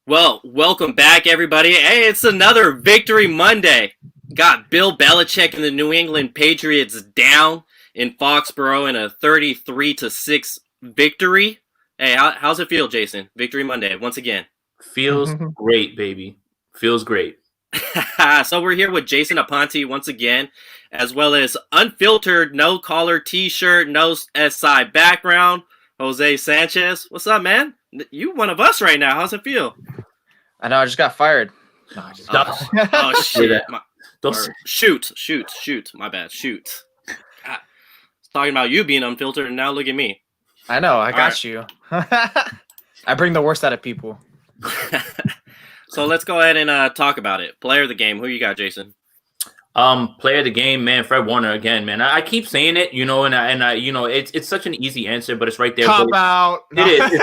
Well, welcome back, everybody. Hey, it's another Victory Monday. Got Bill Belichick and the New England Patriots down in Foxborough in a 33-6 victory. Hey, how's it feel, Jason? Victory Monday once again. Feels great, baby. Feels great. So we're here with Jason Aponte once again, as well as unfiltered, no collar T-shirt, no SI background. Jose Sanchez, what's up, man? You one of us right now. How's it feel? I know. I just got fired. No, just Oh shit! Shoot! My bad. Shoot. God. Talking about you being unfiltered, and now look at me. I know. I got you. I bring the worst out of people. So let's go ahead and talk about it. Player of the game. Who you got, Jason? Player of the game, man. Fred Warner again, man. I keep saying it, and I, it's such an easy answer, but it's right there. Cop out. It is.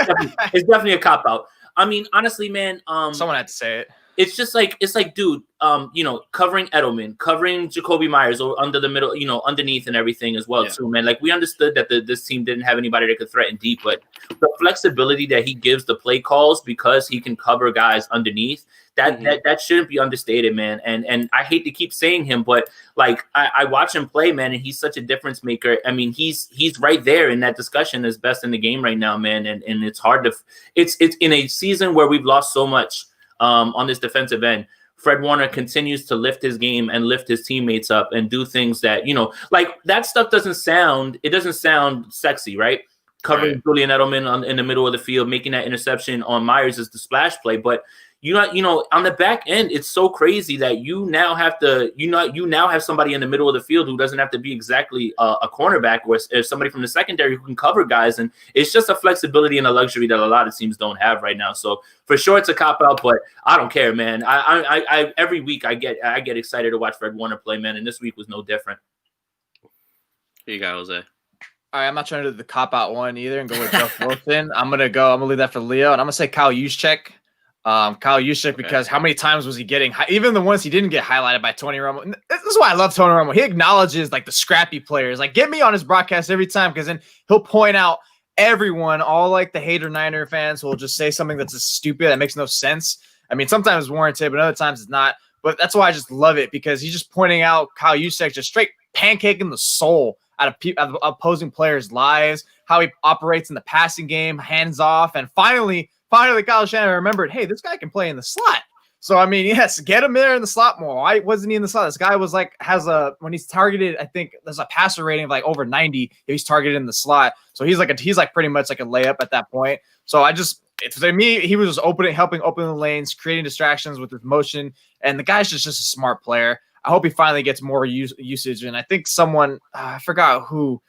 It's definitely a cop out. I mean, honestly, man. Someone had to say it. It's just like dude, covering Edelman, covering Jacoby Myers or under the middle, underneath and everything as well, too, man. Like, we understood that this team didn't have anybody that could threaten deep, but the flexibility that he gives the play calls because he can cover guys underneath, that shouldn't be understated, man. And I hate to keep saying him, but like I watch him play, man, and he's such a difference maker. I mean, he's right there in that discussion as best in the game right now, man. And it's hard to it's in a season where we've lost so much on this defensive end. Fred Warner continues to lift his game and lift his teammates up and do things that, like that stuff doesn't sound sexy, right? Covering Julian Edelman in the middle of the field, making that interception on Myers is the splash play. But on the back end, it's so crazy that you now have somebody in the middle of the field who doesn't have to be exactly a cornerback or somebody from the secondary who can cover guys. And it's just a flexibility and a luxury that a lot of teams don't have right now. So for sure, it's a cop out, but I don't care, man. I every week I get excited to watch Fred Warner play, man. And this week was no different. Here you go, Jose. All right, I'm not trying to do the cop out one either and go with Jeff Wilson. I'm gonna leave that for Leo, and I'm gonna say Kyle Juszczyk. Because how many times was he getting, even the ones he didn't get highlighted by Tony Romo? And this is why I love Tony Romo. He acknowledges like the scrappy players. Like, get me on his broadcast every time, because then he'll point out everyone, all like the hater Niner fans who will just say something that's just stupid that makes no sense. I mean, sometimes it's warranted, but other times it's not. But that's why I just love it, because he's just pointing out Kyle Juszczyk just straight pancaking the soul out of opposing players' lives, how he operates in the passing game, hands off, and finally, Kyle Shanahan remembered, hey, this guy can play in the slot. So, I mean, yes, get him there in the slot more. Why wasn't he in the slot? This guy was like, when he's targeted, I think there's a passer rating of like over 90 if he's targeted in the slot. So he's like pretty much like a layup at that point. So to me, he was just helping open the lanes, creating distractions with his motion. And the guy's just a smart player. I hope he finally gets more usage. And I think someone, I forgot who,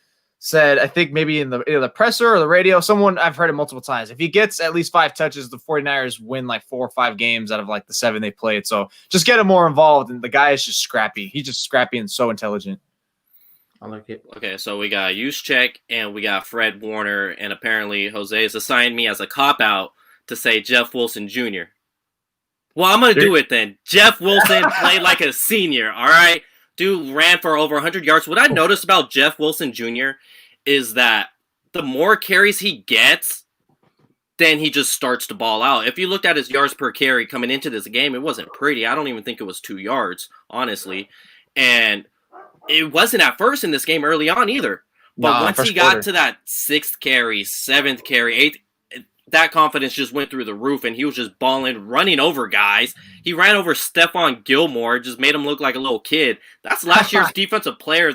said, I think maybe in either the presser or the radio, someone, I've heard it multiple times, if he gets at least 5 touches, the 49ers win like 4 or 5 games out of like the 7 they played. So just get him more involved. And the guy is just scrappy. He's just scrappy and so intelligent. I like it. Okay, so we got Juszczyk and we got Fred Warner, and apparently Jose has assigned me as a cop-out to say Jeff Wilson Jr. Well, I'm going to do it then. Jeff Wilson played like a senior, all right? Dude ran for over 100 yards. What I noticed about Jeff Wilson Jr. is that the more carries he gets, then he just starts to ball out. If you looked at his yards per carry coming into this game, it wasn't pretty. I don't even think it was 2 yards, honestly. And it wasn't at first in this game early on either. But once he got to that 6th carry, 7th carry, 8th, that confidence just went through the roof, and he was just balling, running over guys. He ran over Stephon Gilmore, just made him look like a little kid. That's last year's defensive player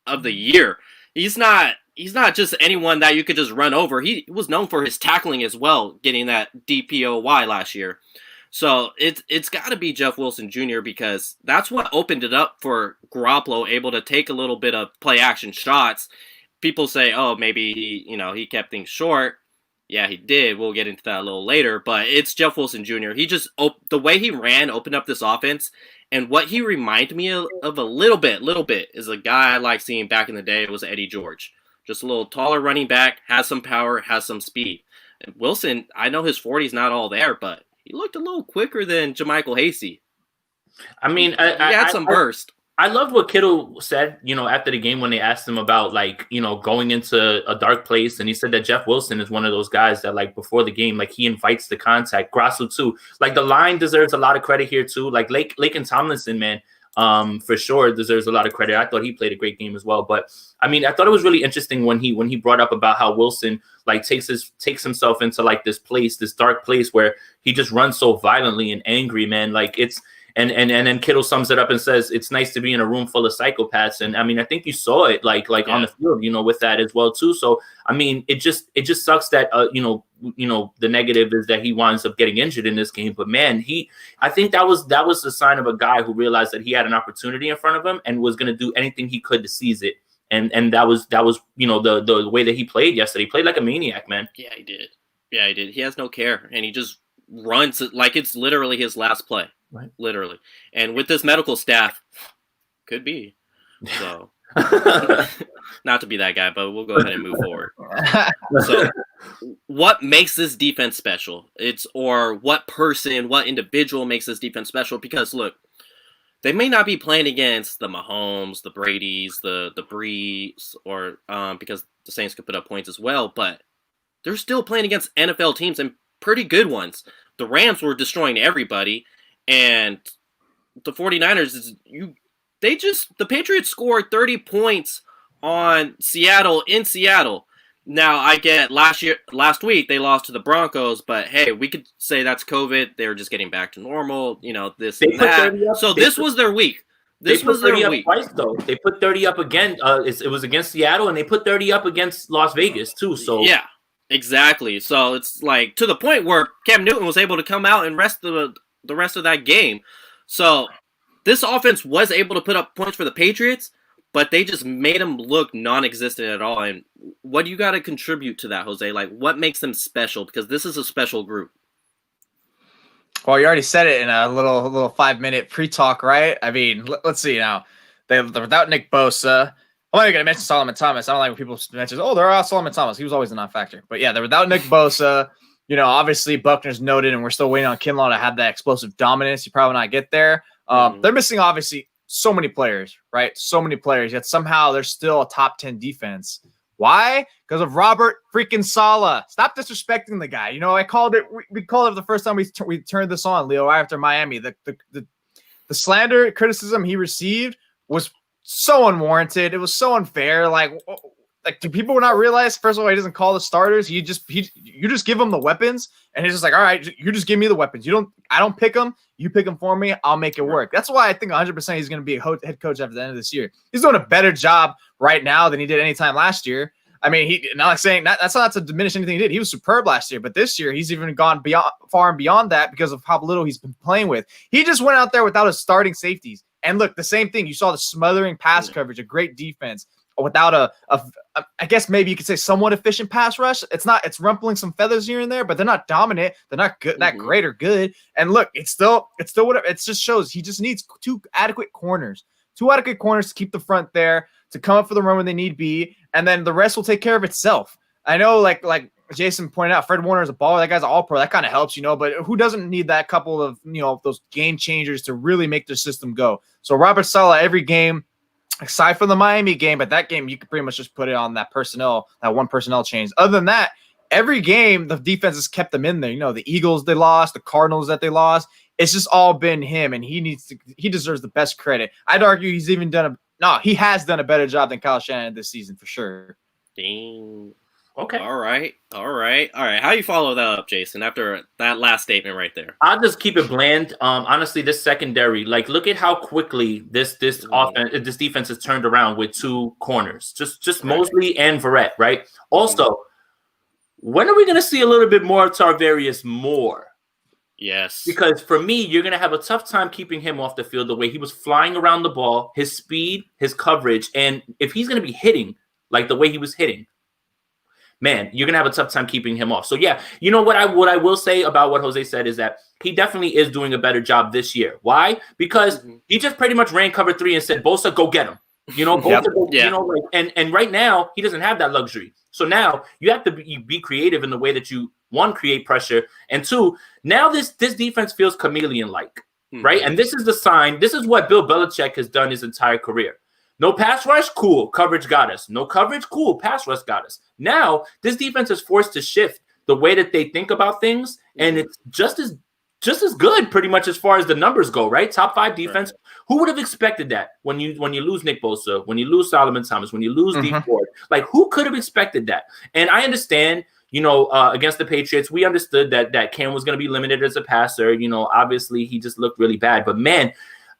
of the year. He's not just anyone that you could just run over. He was known for his tackling as well, getting that DPOY last year. So it's got to be Jeff Wilson Jr. because that's what opened it up for Garoppolo, able to take a little bit of play action shots. People say, oh, maybe he kept things short. Yeah, he did. We'll get into that a little later, but it's Jeff Wilson Jr. He just, the way he ran, opened up this offense, and what he reminded me of a little bit, is a guy I like seeing back in the day. It was Eddie George. Just a little taller running back, has some power, has some speed. And Wilson, I know his 40's not all there, but he looked a little quicker than JaMycal Hasty. I mean, he had some burst. I loved what Kittle said, after the game when they asked him about going into a dark place. And he said that Jeff Wilson is one of those guys that before the game, he invites the contact. Grasso too. The line deserves a lot of credit here too. Laken Tomlinson, man, for sure deserves a lot of credit. I thought he played a great game as well. But I mean, I thought it was really interesting when he brought up about how Wilson takes himself into this dark place where he just runs so violently and angry, man. And then Kittle sums it up and says it's nice to be in a room full of psychopaths. And I mean, I think you saw it on the field, with that as well too. So I mean, it just sucks that the negative is that he winds up getting injured in this game. But man, I think that was the sign of a guy who realized that he had an opportunity in front of him and was going to do anything he could to seize it. And that was the way that he played yesterday. He played like a maniac, man. Yeah, he did. He has no care, and he just runs it like it's literally his last play. Right. Literally. And with this medical staff, could be. So, not to be that guy, but we'll go ahead and move forward. So, what makes this defense special? What individual makes this defense special? Because, look, they may not be playing against the Mahomes, the Bradys, the Brees, or because the Saints could put up points as well, but they're still playing against NFL teams and pretty good ones. The Rams were destroying everybody. And the 49ers, the Patriots scored 30 points on Seattle in Seattle. Now, I get last week they lost to the Broncos, but hey, we could say that's COVID. They were just getting back to normal, this and that. So this was their week. This was their week. Twice, though. They put 30 up again. It was against Seattle, and they put 30 up against Las Vegas too. So yeah, exactly. So it's to the point where Cam Newton was able to come out and rest the rest of that game. So this offense was able to put up points for the Patriots, but they just made them look non-existent at all. And what do you got to contribute to that, Jose? What makes them special? Because this is a special group. Well, you already said it in a little 5-minute pre-talk, right? I mean, let's see now. They're without Nick Bosa. I'm only going to mention Solomon Thomas. I don't like when people mention, they're out Solomon Thomas. He was always a non-factor. But yeah, they're without Nick Bosa. Obviously Buckner's noted, and we're still waiting on Kinlaw to have that explosive dominance. You probably not get there. They're missing, obviously, so many players, right? So many players, yet somehow they're still a top 10 defense. Why? Because of Robert freaking Saleh. Stop disrespecting the guy. I called it. We called it the first time we turned this on, Leo, right after Miami. The slander criticism he received was so unwarranted. It was so unfair. Do people not realize? First of all, he doesn't call the starters. You just give him the weapons, and he's just like, all right, you just give me the weapons. I don't pick them. You pick them for me. I'll make it work. That's why I think 100% he's going to be a head coach after the end of this year. He's doing a better job right now than he did any time last year. I mean, that's not to diminish anything he did. He was superb last year, but this year he's even gone far and beyond that because of how little he's been playing with. He just went out there without his starting safeties. And look, the same thing. You saw the smothering pass coverage, a great defense. Without I guess maybe you could say somewhat efficient pass rush. It's rumpling some feathers here and there, but they're not dominant. They're not good, that great or good. And look, it's still whatever. It just shows he just needs two adequate corners to keep the front there, to come up for the run when they need be, and then the rest will take care of itself. I know, like Jason pointed out, Fred Warner is a baller. That guy's an all-pro. That kind of helps, but who doesn't need that couple of, those game changers to really make their system go? So Robert Saleh, every game, aside from the Miami game, but that game you could pretty much just put it on that one personnel change. Other than that, every game the defense has kept them in there. The Eagles they lost, the Cardinals that they lost. It's just all been him, and he deserves the best credit. I'd argue he has done a better job than Kyle Shanahan this season for sure. Dang. Okay. All right. How do you follow that up, Jason, after that last statement right there? I'll just keep it bland. Honestly, this secondary, look at how quickly this defense has turned around with two corners, just Mosley and Verrett, right? Also, when are we going to see a little bit more of Tarvarius Moore? Yes. Because for me, you're going to have a tough time keeping him off the field the way he was flying around the ball, his speed, his coverage, and if he's going to be hitting like the way he was hitting, man, you're going to have a tough time keeping him off. So, yeah, what I will say about what Jose said is that he definitely is doing a better job this year. Why? Because he just pretty much ran cover 3 and said, Bosa, go get him. And right now, he doesn't have that luxury. So now you have to be creative in the way that you, one, create pressure, and two, now this defense feels chameleon-like. right? And this is the sign. This is what Bill Belichick has done his entire career. No pass rush, cool. Coverage got us. No coverage, cool. Pass rush got us. Now, this defense is forced to shift the way that they think about things, and it's just as good pretty much as far as the numbers go, right? Top 5 defense. Right. Who would have expected that when you lose Nick Bosa, when you lose Solomon Thomas, when you lose Dee Ford? Like, who could have expected that? And I understand, against the Patriots, we understood that Cam was going to be limited as a passer. Obviously he just looked really bad. But man,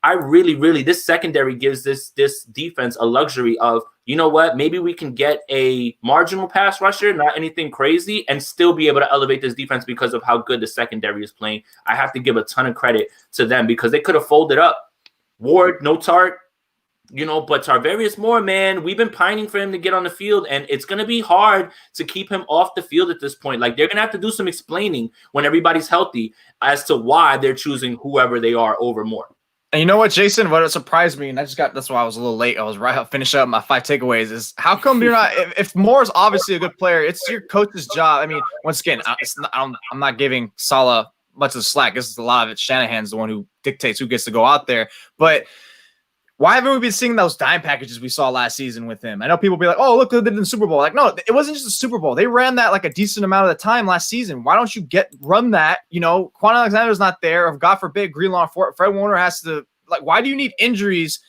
I really, this secondary gives this defense a luxury of, you know what, maybe we can get a marginal pass rusher, not anything crazy, and still be able to elevate this defense because of how good the secondary is playing. I have to give a ton of credit to them because they could have folded up. Ward, no Tart, but Tarvarius Moore, man, we've been pining for him to get on the field, and it's going to be hard to keep him off the field at this point. Like, they're going to have to do some explaining when everybody's healthy as to why they're choosing whoever they are over Moore. And you know what, Jason? What surprised me, and that's why I was a little late. I was right finishing up my 5 takeaways. Is how come you're not? If Moore's obviously a good player, it's your coach's job. I mean, once again, I'm not giving Saleh much of the slack. This is a lot of it. Shanahan's the one who dictates who gets to go out there. But why haven't we been seeing those dime packages we saw last season with him? I know people be like, "Oh, look, they did in the Super Bowl." Like, no, it wasn't just the Super Bowl. They ran that like a decent amount of the time last season. Why don't you run that? Quan Alexander's not there, or God forbid, Greenlaw, Fred Warner has to. Like, why do you need injuries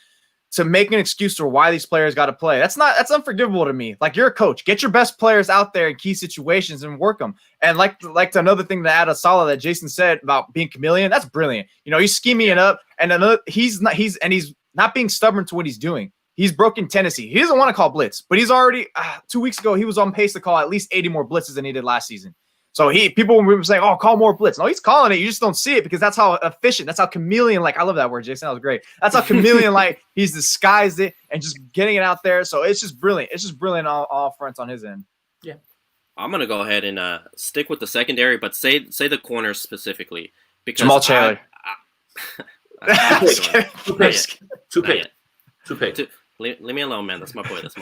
to make an excuse for why these players got to play? That's unforgivable to me. Like, you're a coach. Get your best players out there in key situations and work them. And like another thing to add a Saleh that Jason said about being chameleon, that's brilliant. He's scheming it up, and he's not being stubborn to what he's doing. He's broken Tennessee. He doesn't want to call blitz, but he's already 2 weeks ago he was on pace to call at least 80 more blitzes than he did last season. So people were saying, "Oh, call more blitz." No, he's calling it. You just don't see it because that's how efficient. That's how chameleon-like. I love that word, Jason. That was great. That's how chameleon-like he's disguised it and just getting it out there. So it's just brilliant. It's just brilliant on all fronts on his end. Yeah, I'm gonna go ahead and stick with the secondary, but say the corners specifically because Jamal Taylor. Two picks. Leave me alone, man. That's my boy. That's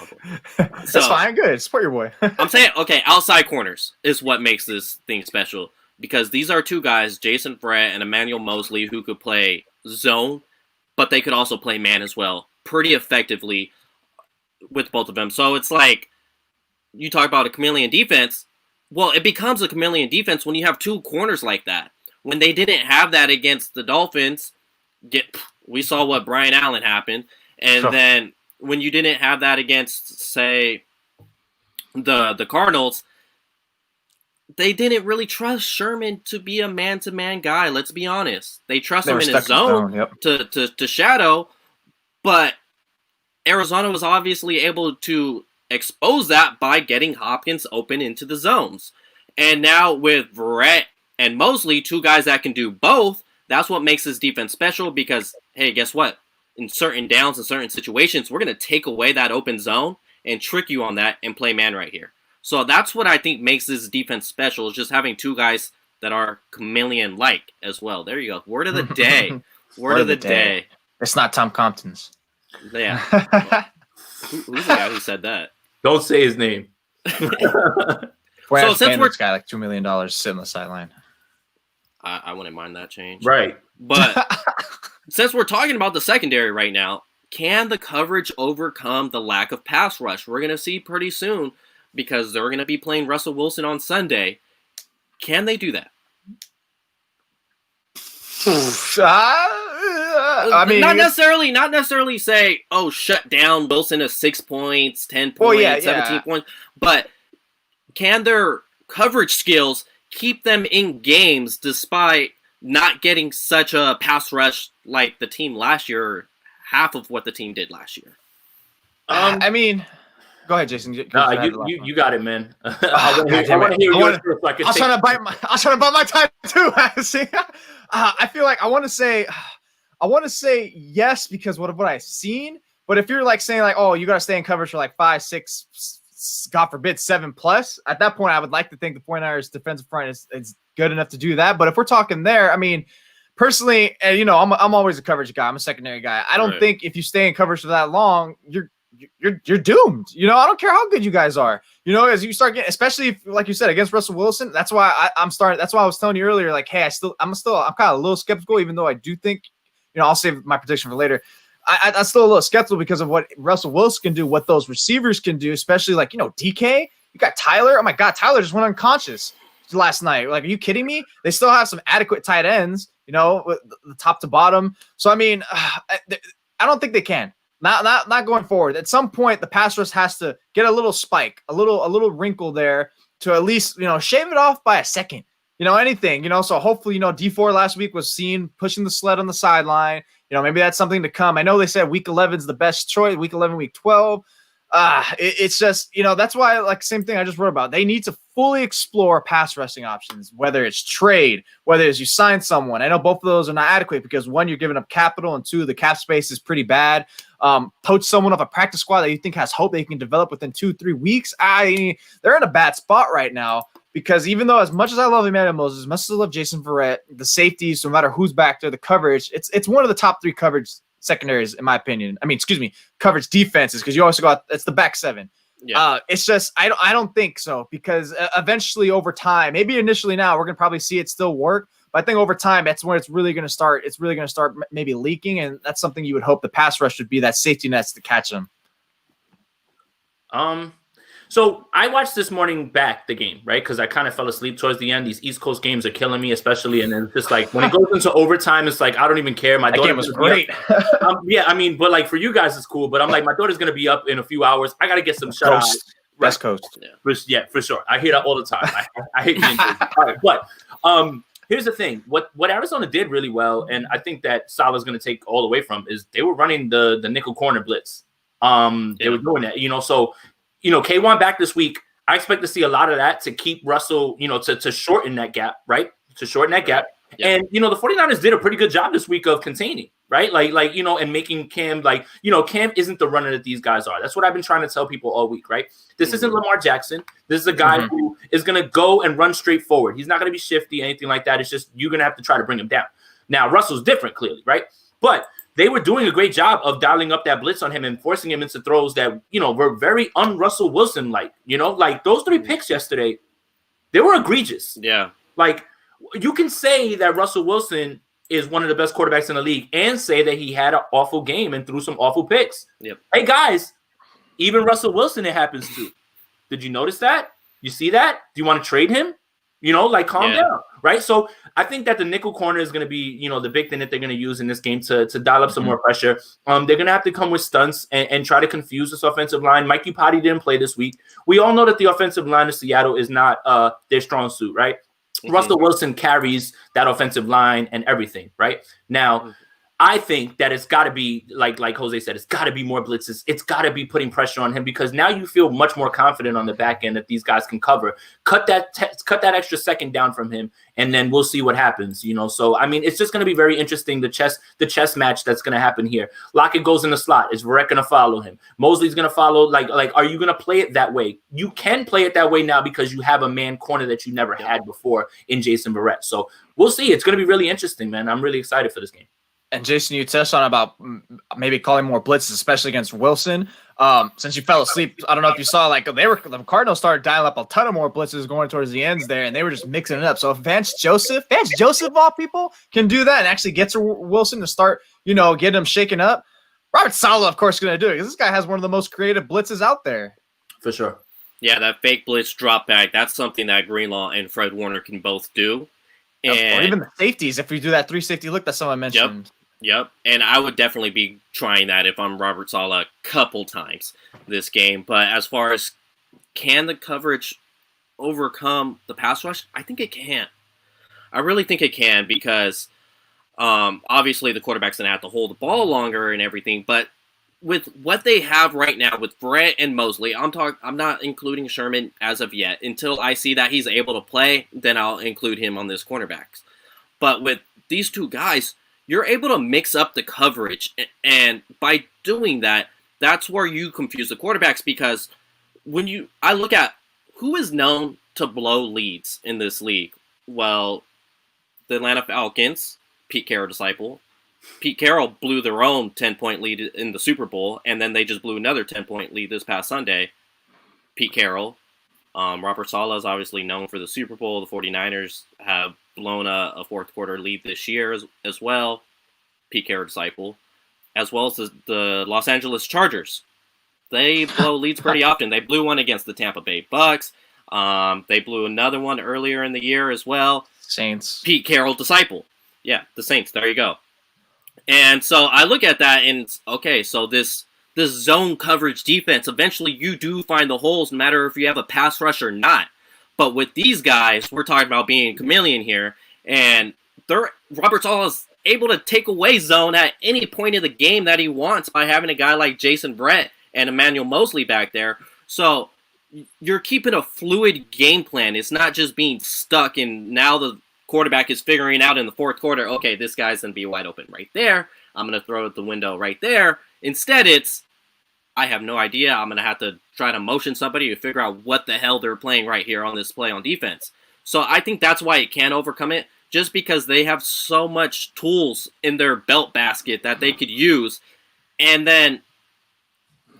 fine. Good. Support your boy. I'm saying, okay, outside corners is what makes this thing special because these are 2 guys, Jason Verrett and Emmanuel Mosley, who could play zone, but they could also play man as well pretty effectively with both of them. So it's like you talk about a chameleon defense. Well, it becomes a chameleon defense when you have 2 corners like that. When they didn't have that against the Dolphins, we saw what Brian Allen happened. And then when you didn't have that against, say, the Cardinals, they didn't really trust Sherman to be a man-to-man guy. Let's be honest. They trust him in his zone to shadow, but Arizona was obviously able to expose that by getting Hopkins open into the zones. And now with Verrett and Mosley, 2 guys that can do both, that's what makes this defense special because, hey, guess what? In certain downs and certain situations, we're going to take away that open zone and trick you on that and play man right here. So that's what I think makes this defense special is just having 2 guys that are chameleon-like as well. There you go. Word of the day. Word of the day. It's not Tom Compton's. Yeah. Who's the guy who said that? Don't say his name. So since we're guy like $2 million sitting on the sideline. I wouldn't mind that change. Right. But since we're talking about the secondary right now, can the coverage overcome the lack of pass rush? We're going to see pretty soon because they're going to be playing Russell Wilson on Sunday. Can they do that? I mean, not necessarily say, "Oh, shut down Wilson to 6 points, 10 points, 17 points," but can their coverage skills keep them in games despite not getting such a pass rush like the team last year, half of what the team did last year? I mean, go ahead, Jason. You got it, man. I want to hear yours first. I was trying to bite my time too. See, I feel like I want to say yes because what I've seen. But if you're like saying like, oh, you got to stay in coverage for like 5, 6, God forbid 7+, at that point, I would like to think the 49ers defensive front is good enough to do that. But if we're talking there, I mean, personally, I'm always a coverage guy. I'm a secondary guy. I don't think if you stay in coverage for that long, you're doomed. I don't care how good you guys are. As you start getting, especially if, like you said, against Russell Wilson. That's why I'm starting. That's why I was telling you earlier. Like, hey, I'm kind of a little skeptical, even though I do think, I'll save my prediction for later. I'm still a little skeptical because of what Russell Wilson can do, what those receivers can do, especially like DK. You got Tyler. Oh my God, Tyler just went unconscious last night. Like, are you kidding me? They still have some adequate tight ends, with the top to bottom. So I mean, I don't think they can. Not going forward. At some point, the pass rush has to get a little spike, a little wrinkle there to at least shave it off by a second. Anything. So hopefully D4 last week was seen pushing the sled on the sideline. Maybe that's something to come. I know they said week 11 is the best choice. Week 11, week 12. It's just that's why, like, same thing I just wrote about. They need to fully explore pass rushing options, whether it's trade, whether it's you sign someone. I know both of those are not adequate because one, you're giving up capital, and two, the cap space is pretty bad. Poach someone off a practice squad that you think has hope they can develop within 2-3 weeks. They're in a bad spot right now because even though as much as I love Emmanuel Moses, as much as I love Jason Verrett, the safeties, no matter who's back there, the coverage, it's one of the top 3 coverage secondaries in my opinion. Coverage defenses, because you also got it's the back 7. Yeah. It's just I don't think so because eventually over time, maybe initially now we're gonna probably see it still work, but I think over time that's when it's really gonna start. It's really gonna start maybe leaking, and that's something you would hope the pass rush would be that safety nets to catch them. So I watched this morning back the game, right? Because I kind of fell asleep towards the end. These East Coast games are killing me, especially. And then it's just like when it goes into overtime, it's like I don't even care. My daughter was great. But like for you guys, it's cool. But I'm like, my daughter's gonna be up in a few hours. I gotta get some shut eye. West Coast. Yeah, for sure. I hear that all the time. I hate the injuries. All right, but here's the thing. What Arizona did really well, and I think that Salah's gonna take all away from, is they were running the nickel corner blitz. They were doing that, so. K1 back this week. I expect to see a lot of that to keep Russell, to shorten that gap, right? To shorten that gap. Yeah. And, the 49ers did a pretty good job this week of containing, right? Like, and making Cam, Cam isn't the runner that these guys are. That's what I've been trying to tell people all week, right? This isn't Lamar Jackson. This is a guy who is going to go and run straight forward. He's not going to be shifty, anything like that. It's just you're going to have to try to bring him down. Now, Russell's different, clearly, right? But they were doing a great job of dialing up that blitz on him and forcing him into throws that, were very un-Russell Wilson-like. Like those 3 picks yesterday, they were egregious. Yeah. Like, you can say that Russell Wilson is one of the best quarterbacks in the league and say that he had an awful game and threw some awful picks. Yep. Hey, guys, even Russell Wilson it happens to. Did you notice that? You see that? Do you want to trade him? Calm down, right? So I think that the nickel corner is going to be, the big thing that they're going to use in this game to dial up some more pressure. They're going to have to come with stunts and try to confuse this offensive line. Mike Iupati didn't play this week. We all know that the offensive line of Seattle is not their strong suit, right? Russell Wilson carries that offensive line and everything, right? Now, I think that it's got to be, like Jose said, it's got to be more blitzes. It's got to be putting pressure on him because now you feel much more confident on the back end that these guys can cover. Cut that extra second down from him, and then we'll see what happens. So I mean, it's just going to be very interesting. The chess match that's going to happen here. Lockett goes in the slot. Is Verrett going to follow him? Mosley's going to follow. Like, are you going to play it that way? You can play it that way now because you have a man corner that you never had before in Jason Verrett. So we'll see. It's going to be really interesting, man. I'm really excited for this game. And Jason, you touched on about maybe calling more blitzes, especially against Wilson. Since you fell asleep, I don't know if you saw, the Cardinals started dialing up a ton of more blitzes going towards the ends there, and they were just mixing it up. So if Vance Joseph of all people can do that and actually get to Wilson to start, getting him shaken up, Robert Saleh, of course, is going to do it because this guy has one of the most creative blitzes out there. For sure. Yeah, that fake blitz drop back, that's something that Greenlaw and Fred Warner can both do. Or even the safeties, if we do that 3 safety look that someone mentioned. Yep, and I would definitely be trying that if I'm Robert Saleh a couple times this game. But as far as can the coverage overcome the pass rush, I think it can. I really think it can because obviously the quarterback's going to have to hold the ball longer and everything. But with what they have right now with Brett and Mosley, I'm not including Sherman as of yet. Until I see that he's able to play, then I'll include him on this cornerbacks. But with these 2 guys, you're able to mix up the coverage, and by doing that, that's where you confuse the quarterbacks because I look at who is known to blow leads in this league. Well, the Atlanta Falcons, Pete Carroll disciple, Pete Carroll blew their own 10-point lead in the Super Bowl, and then they just blew another 10-point lead this past Sunday. Pete Carroll. Robert Saleh is obviously known for the Super Bowl. The 49ers have blown a fourth quarter lead this year as well. Pete Carroll disciple. As well as the Los Angeles Chargers. They blow leads pretty often. They blew one against the Tampa Bay Bucks. They blew another one earlier in the year as well. Saints. Pete Carroll disciple. Yeah, the Saints. There you go. And so I look at that and, okay, so this zone coverage defense, eventually you do find the holes no matter if you have a pass rush or not. But with these guys, we're talking about being a chameleon here, and Robert Saleh is able to take away zone at any point in the game that he wants by having a guy like Jason Brett and Emmanuel Mosley back there. So you're keeping a fluid game plan. It's not just being stuck in now the quarterback is figuring out in the fourth quarter, okay, this guy's going to be wide open right there. I'm going to throw it the window right there. Instead, it's, I have no idea. I'm going to have to try to motion somebody to figure out what the hell they're playing right here on this play on defense. So I think that's why it can overcome it, just because they have so much tools in their belt basket that they could use. And then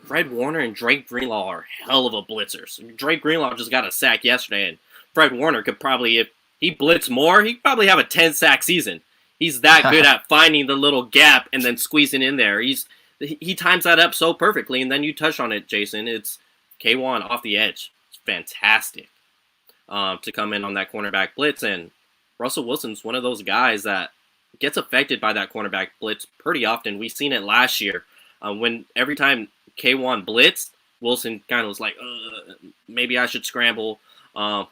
Fred Warner and Drake Greenlaw are hell of a blitzers. Drake Greenlaw just got a sack yesterday, and Fred Warner could probably, if he blitz more, he'd probably have a 10-sack season. He's that good at finding the little gap and then squeezing in there. He times that up so perfectly, and then you touch on it, Jason. It's K1 off the edge. It's fantastic to come in on that cornerback blitz, and Russell Wilson's one of those guys that gets affected by that cornerback blitz pretty often. We've seen it last year when every time K1 blitzed, Wilson kind of was like, maybe I should scramble.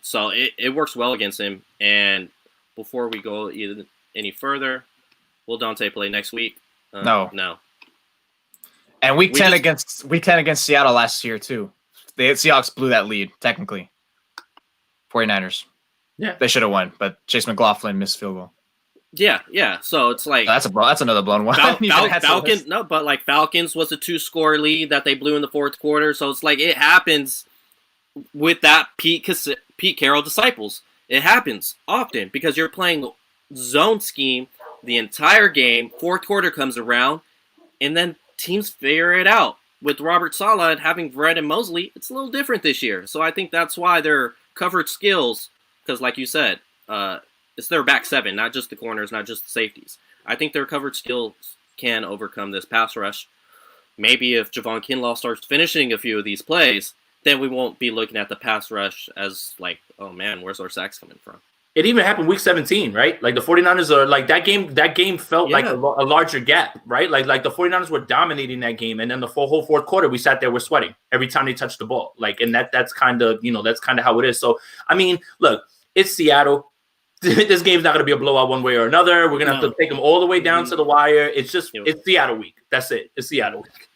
So it works well against him. And before we go any further, will Dante play next week? No. And week 10 against Seattle last year too. The Seahawks blew that lead technically. 49ers. Yeah, they should have won, but Chase McLaughlin missed field goal. Yeah. So it's like that's another blown one. Falcons was a 2-score lead that they blew in the fourth quarter. So it's like it happens with that Pete Carroll disciples. It happens often because you're playing zone scheme the entire game. Fourth quarter comes around, and then teams figure it out. With Robert Saleh having Brett and Mosley, it's a little different this year. So I think that's why their coverage skills, because like you said, it's their back seven, not just the corners, not just the safeties. I think their coverage skills can overcome this pass rush. Maybe if Javon Kinlaw starts finishing a few of these plays, then we won't be looking at the pass rush as like, oh man, where's our sacks coming from? It even happened week 17, right? Like the 49ers are like that game felt like a larger gap, right? Like the 49ers were dominating that game. And then the whole fourth quarter, we sat there, we're sweating every time they touched the ball. Like, and that's kind of how it is. So, I mean, look, it's Seattle. This game's not going to be a blowout one way or another. We're going to have to take them all the way down to the wire. It's just, it's Seattle week. That's it. It's Seattle week.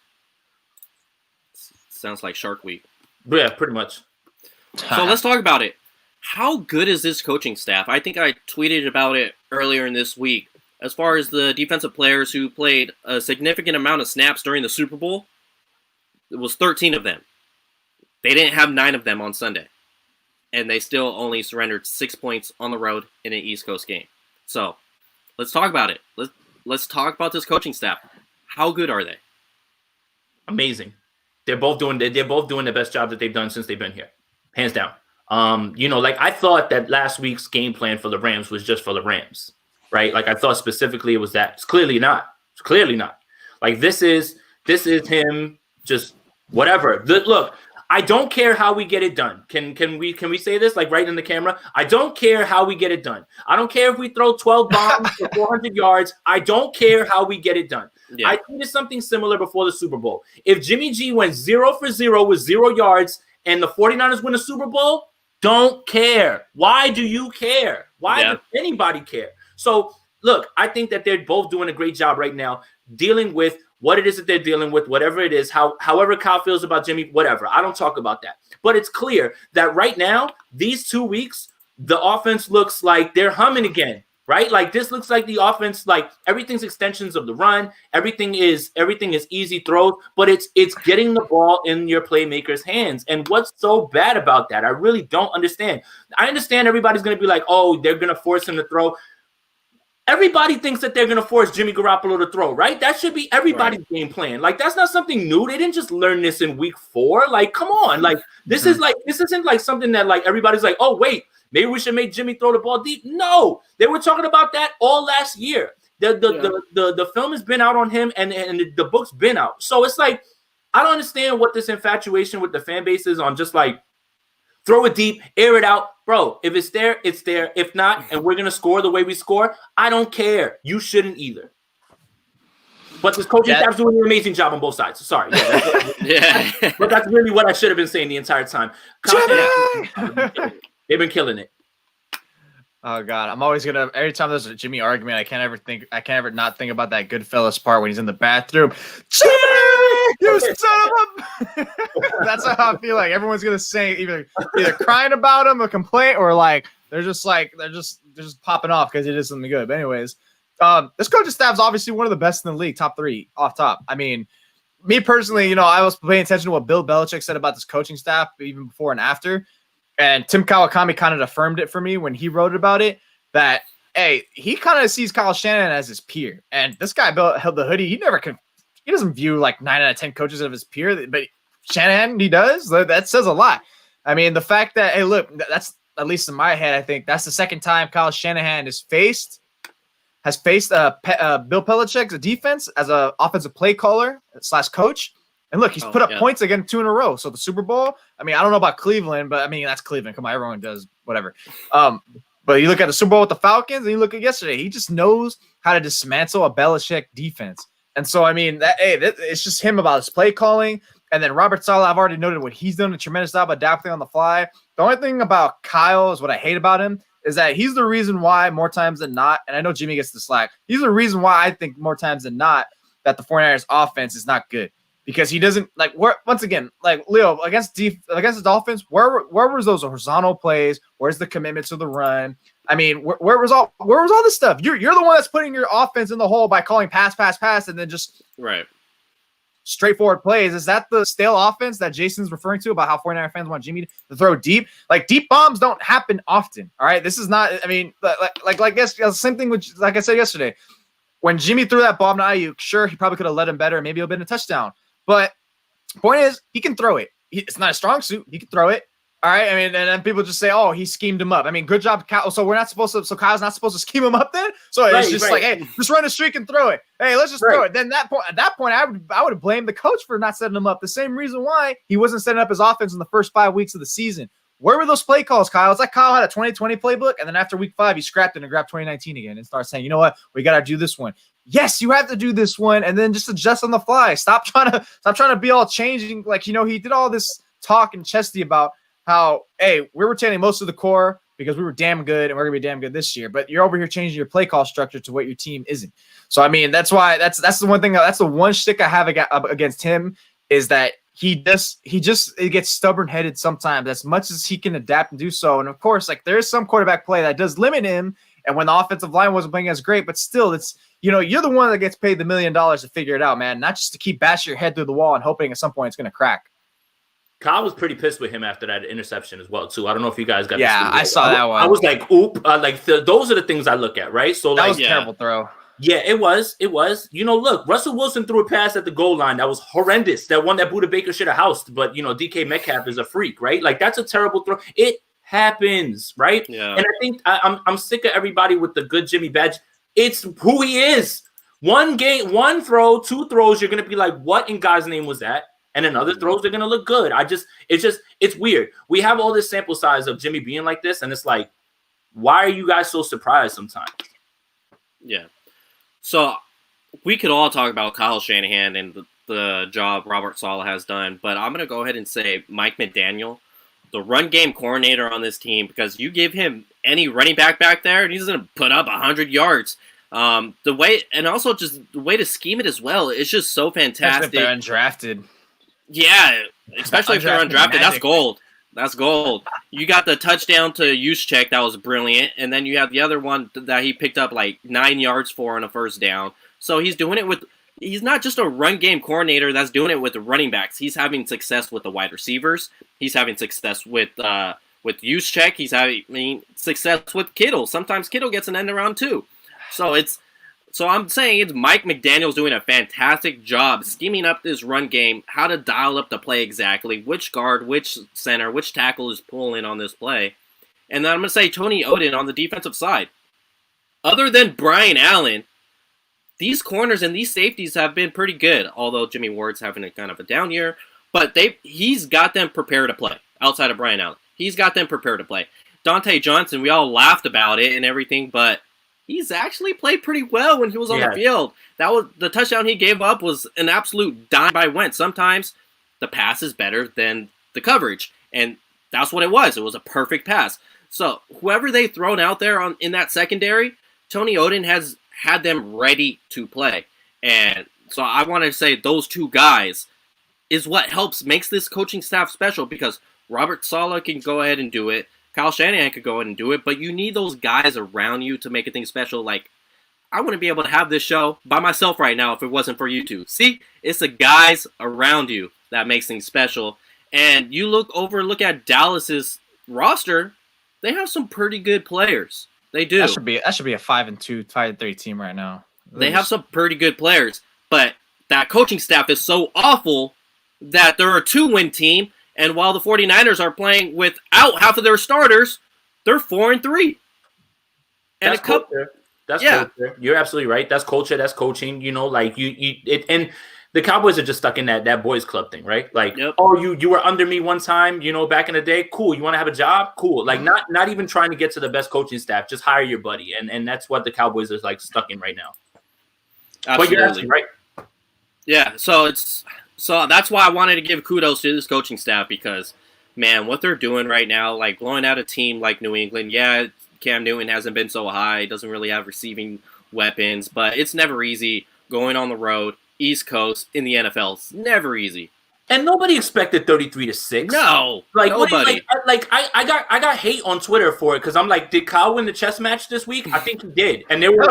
Sounds like Shark Week. Yeah, pretty much. So let's talk about it. How good is this coaching staff? I think I tweeted about it earlier in this week. As far as the defensive players who played a significant amount of snaps during the Super Bowl, it was 13 of them. They didn't have 9 of them on Sunday. And they still only surrendered 6 points on the road in an East Coast game. So let's talk about it. Let's talk about this coaching staff. How good are they? Amazing. They're both doing the best job that they've done since they've been here. Hands down. Like I thought that last week's game plan for the Rams was just for the Rams, right? Like I thought specifically it was that. It's clearly not. Like this is him just whatever. Look, I don't care how we get it done. Can we say this like right in the camera? I don't care how we get it done. I don't care if we throw 12 bombs for 400 yards. I don't care how we get it done. Yeah. I tweeted something similar before the Super Bowl. If Jimmy G went 0 for 0 with 0 yards and the 49ers win a Super Bowl, don't care. Why do you care? Why does anybody care? So, look, I think that they're both doing a great job right now dealing with what it is that they're dealing with, whatever it is, however Kyle feels about Jimmy, whatever. I don't talk about that. But it's clear that right now, these 2 weeks, the offense looks like they're humming again, right? Like this looks like the offense, like everything's extensions of the run. Everything is easy throws, but it's getting the ball in your playmakers' hands. And what's so bad about that? I really don't understand. I understand everybody's going to be like, oh, they're going to force him to throw. everybody thinks that they're going to force Jimmy Garoppolo to throw, right? That should be everybody's game plan. Like, that's not something new. They didn't just learn this in week 4. Like, come on. Like, this is like, this isn't like something that like everybody's like, oh, wait, maybe we should make Jimmy throw the ball deep. No, they were talking about that all last year. The film has been out on him and the book's been out. So it's like, I don't understand what this infatuation with the fan base is on just like, throw it deep, air it out. Bro, if it's there, it's there. If not, and we're going to score the way we score, I don't care. You shouldn't either. But this coaching staff's doing an amazing job on both sides. Sorry. Yeah, but that's really what I should have been saying the entire time. They've been killing it. Oh God, I'm always gonna. Every time there's a Jimmy argument, I can't ever not think about that Goodfellas part when he's in the bathroom. Jimmy, you son of a. That's how I feel like everyone's gonna say either crying about him, a complaint, or like they're just popping off because it is something good. But anyways, this coaching staff is obviously one of the best in the league, top 3 off top. I mean, me personally, I was paying attention to what Bill Belichick said about this coaching staff even before and after. And Tim Kawakami kind of affirmed it for me when he wrote about it that, hey, he kind of sees Kyle Shanahan as his peer. And this guy held the hoodie. He doesn't view like 9 out of 10 coaches of his peer, but Shanahan, he does. That says a lot. I mean, the fact that, hey, look, that's at least in my head, I think that's the second time Kyle Shanahan has faced Bill Belichick's defense as an offensive play caller / coach. And look, he's put up points again 2 in a row. So the Super Bowl, I mean, I don't know about Cleveland, but I mean, that's Cleveland. Come on, everyone does whatever. But you look at the Super Bowl with the Falcons and you look at yesterday, he just knows how to dismantle a Belichick defense. And so, I mean, it's just him about his play calling. And then Robert Saleh, I've already noted what he's done a tremendous job adapting on the fly. The only thing about Kyle is what I hate about him is that he's the reason why more times than not, and I know Jimmy gets the slack, he's the reason why I think more times than not that the 49ers offense is not good. Because he doesn't like once again, like Leo against the Dolphins, where was those horizontal plays? Where's the commitment to the run? I mean, where was all this stuff? You're the one that's putting your offense in the hole by calling pass, and then just straightforward plays. Is that the stale offense that Jason's referring to about how 49er fans want Jimmy to throw deep? Like deep bombs don't happen often. All right, this is not. I mean, like same thing with like I said yesterday, when Jimmy threw that bomb to Ayuk, sure he probably could have led him better. Maybe it'll been a touchdown. But point is, he can throw it. It's not a strong suit. He can throw it. All right. I mean, and then people just say, "Oh, he schemed him up." I mean, good job, Kyle. So we're not supposed to. So Kyle's not supposed to scheme him up then. So it's just like, hey, just run a streak and throw it. Hey, let's just throw it. Then at that point, I would blame the coach for not setting him up. The same reason why he wasn't setting up his offense in the first 5 weeks of the season. Where were those play calls, Kyle? It's like Kyle had a 2020 playbook, and then after week 5, he scrapped it and grabbed 2019 again and started saying, you know what, we got to do this one. Yes, you have to do this one, and then just adjust on the fly. Stop trying to be all changing. Like, he did all this talk and chesty about how, hey, we're retaining most of the core because we were damn good, and we're going to be damn good this year. But you're over here changing your play call structure to what your team isn't. So, I mean, that's why that's the one thing. That's the one shtick I have against him is that he gets stubborn-headed sometimes as much as he can adapt and do so. And, of course, like there is some quarterback play that does limit him, and when the offensive line wasn't playing as great, but still it's – you're the one that gets paid the $1 million to figure it out, man, not just to keep bashing your head through the wall and hoping at some point it's going to crack. Kyle was pretty pissed with him after that interception as well, too. I don't know if you guys got I saw that one. I was like, oop. Those are the things I look at, right? So that was a terrible throw. Yeah, it was. Look, Russell Wilson threw a pass at the goal line. That was horrendous. That one that Buda Baker should have housed. But, DK Metcalf is a freak, right? Like, that's a terrible throw. It happens, right? Yeah. And I think I'm sick of everybody with the good Jimmy badge. It's who he is. One game, one throw, 2 throws, you're going to be like, what in God's name was that? And then other throws, they're going to look good. It's weird. We have all this sample size of Jimmy being like this, and it's like, why are you guys so surprised sometimes? Yeah. So we could all talk about Kyle Shanahan and the job Robert Saleh has done, but I'm going to go ahead and say Mike McDaniel, the run game coordinator on this team, because you give him any running back there, and he's going to put up 100 yards. The way to scheme it as well, it's just so fantastic. Especially if they're undrafted. Yeah, especially if they're undrafted. That's gold. That's gold. You got the touchdown to Juszczyk. That was brilliant. And then you have the other one that he picked up like 9 yards for on a first down. So he's doing it with – he's not just a run game coordinator that's doing it with the running backs. He's having success with the wide receivers. He's having success with Juszczyk. He's having success with Kittle. Sometimes Kittle gets an end around too. So I'm saying it's Mike McDaniel's doing a fantastic job scheming up this run game, how to dial up the play exactly, which guard, which center, which tackle is pulling on this play. And then I'm going to say Tony Oden on the defensive side. Other than Brian Allen, these corners and these safeties have been pretty good, although Jimmy Ward's having a kind of a down year. But he's got them prepared to play outside of Brian Allen. He's got them prepared to play. Dante Johnson, we all laughed about it and everything, but he's actually played pretty well when he was on the field. That was the touchdown he gave up was an absolute dime by Wentz. Sometimes the pass is better than the coverage, and that's what it was. It was a perfect pass. So whoever they've thrown out there in that secondary, Tony Oden has had them ready to play. And so I want to say those two guys is what makes this coaching staff special, because Robert Saleh can go ahead and do it. Kyle Shanahan could go ahead and do it, but you need those guys around you to make a thing special. Like, I wouldn't be able to have this show by myself right now if it wasn't for you two. See, it's the guys around you that makes things special. And you look at Dallas's roster, they have some pretty good players. They do. That should be a 5-2, 5-3 team right now. They have some pretty good players, but that coaching staff is so awful that they're a 2-win team. And while the 49ers are playing without half of their starters, they're 4-3. And that's culture. That's culture. You're absolutely right. That's culture. That's coaching. You know, like and the Cowboys are just stuck in that boys club thing, right? Like, oh, you were under me one time, you know, back in the day. Cool. You want to have a job? Cool. Like, not even trying to get to the best coaching staff. Just hire your buddy, and that's what the Cowboys are like stuck in right now. Absolutely. But you're absolutely right. Yeah. So that's why I wanted to give kudos to this coaching staff, because, man, what they're doing right now, like blowing out a team like New England, Cam Newton hasn't been so high, doesn't really have receiving weapons, but it's never easy going on the road, East Coast, in the NFL. It's never easy. And nobody expected 33-6. No, like nobody. I got hate on Twitter for it because I'm like, did Kyle win the chess match this week? I think he did, and they were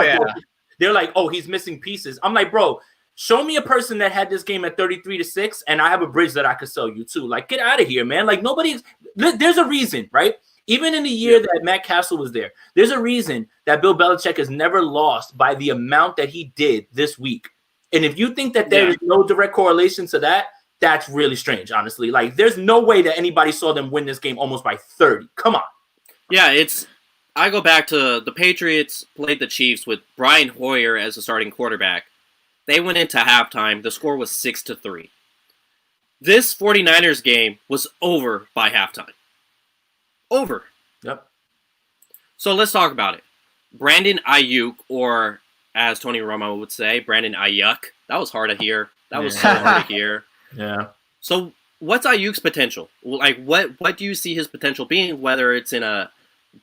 they're like, oh, he's missing pieces. I'm like, bro. Show me a person that had this game at 33-6, and I have a bridge that I could sell you too. Like, get out of here, man. Like, there's a reason, right? Even in the year that Matt Castle was there, there's a reason that Bill Belichick has never lost by the amount that he did this week. And if you think that there is no direct correlation to that, that's really strange, honestly. Like, there's no way that anybody saw them win this game almost by 30. Come on. Yeah, I go back to the Patriots played the Chiefs with Brian Hoyer as the starting quarterback. They went into halftime. The score was 6-3. This 49ers game was over by halftime. Over. Yep. So let's talk about it. Brandon Ayuk, or as Tony Romo would say, Brandon Ayuk. That was hard to hear. That was so hard to hear. Yeah. So what's Ayuk's potential? Like, what do you see his potential being, whether it's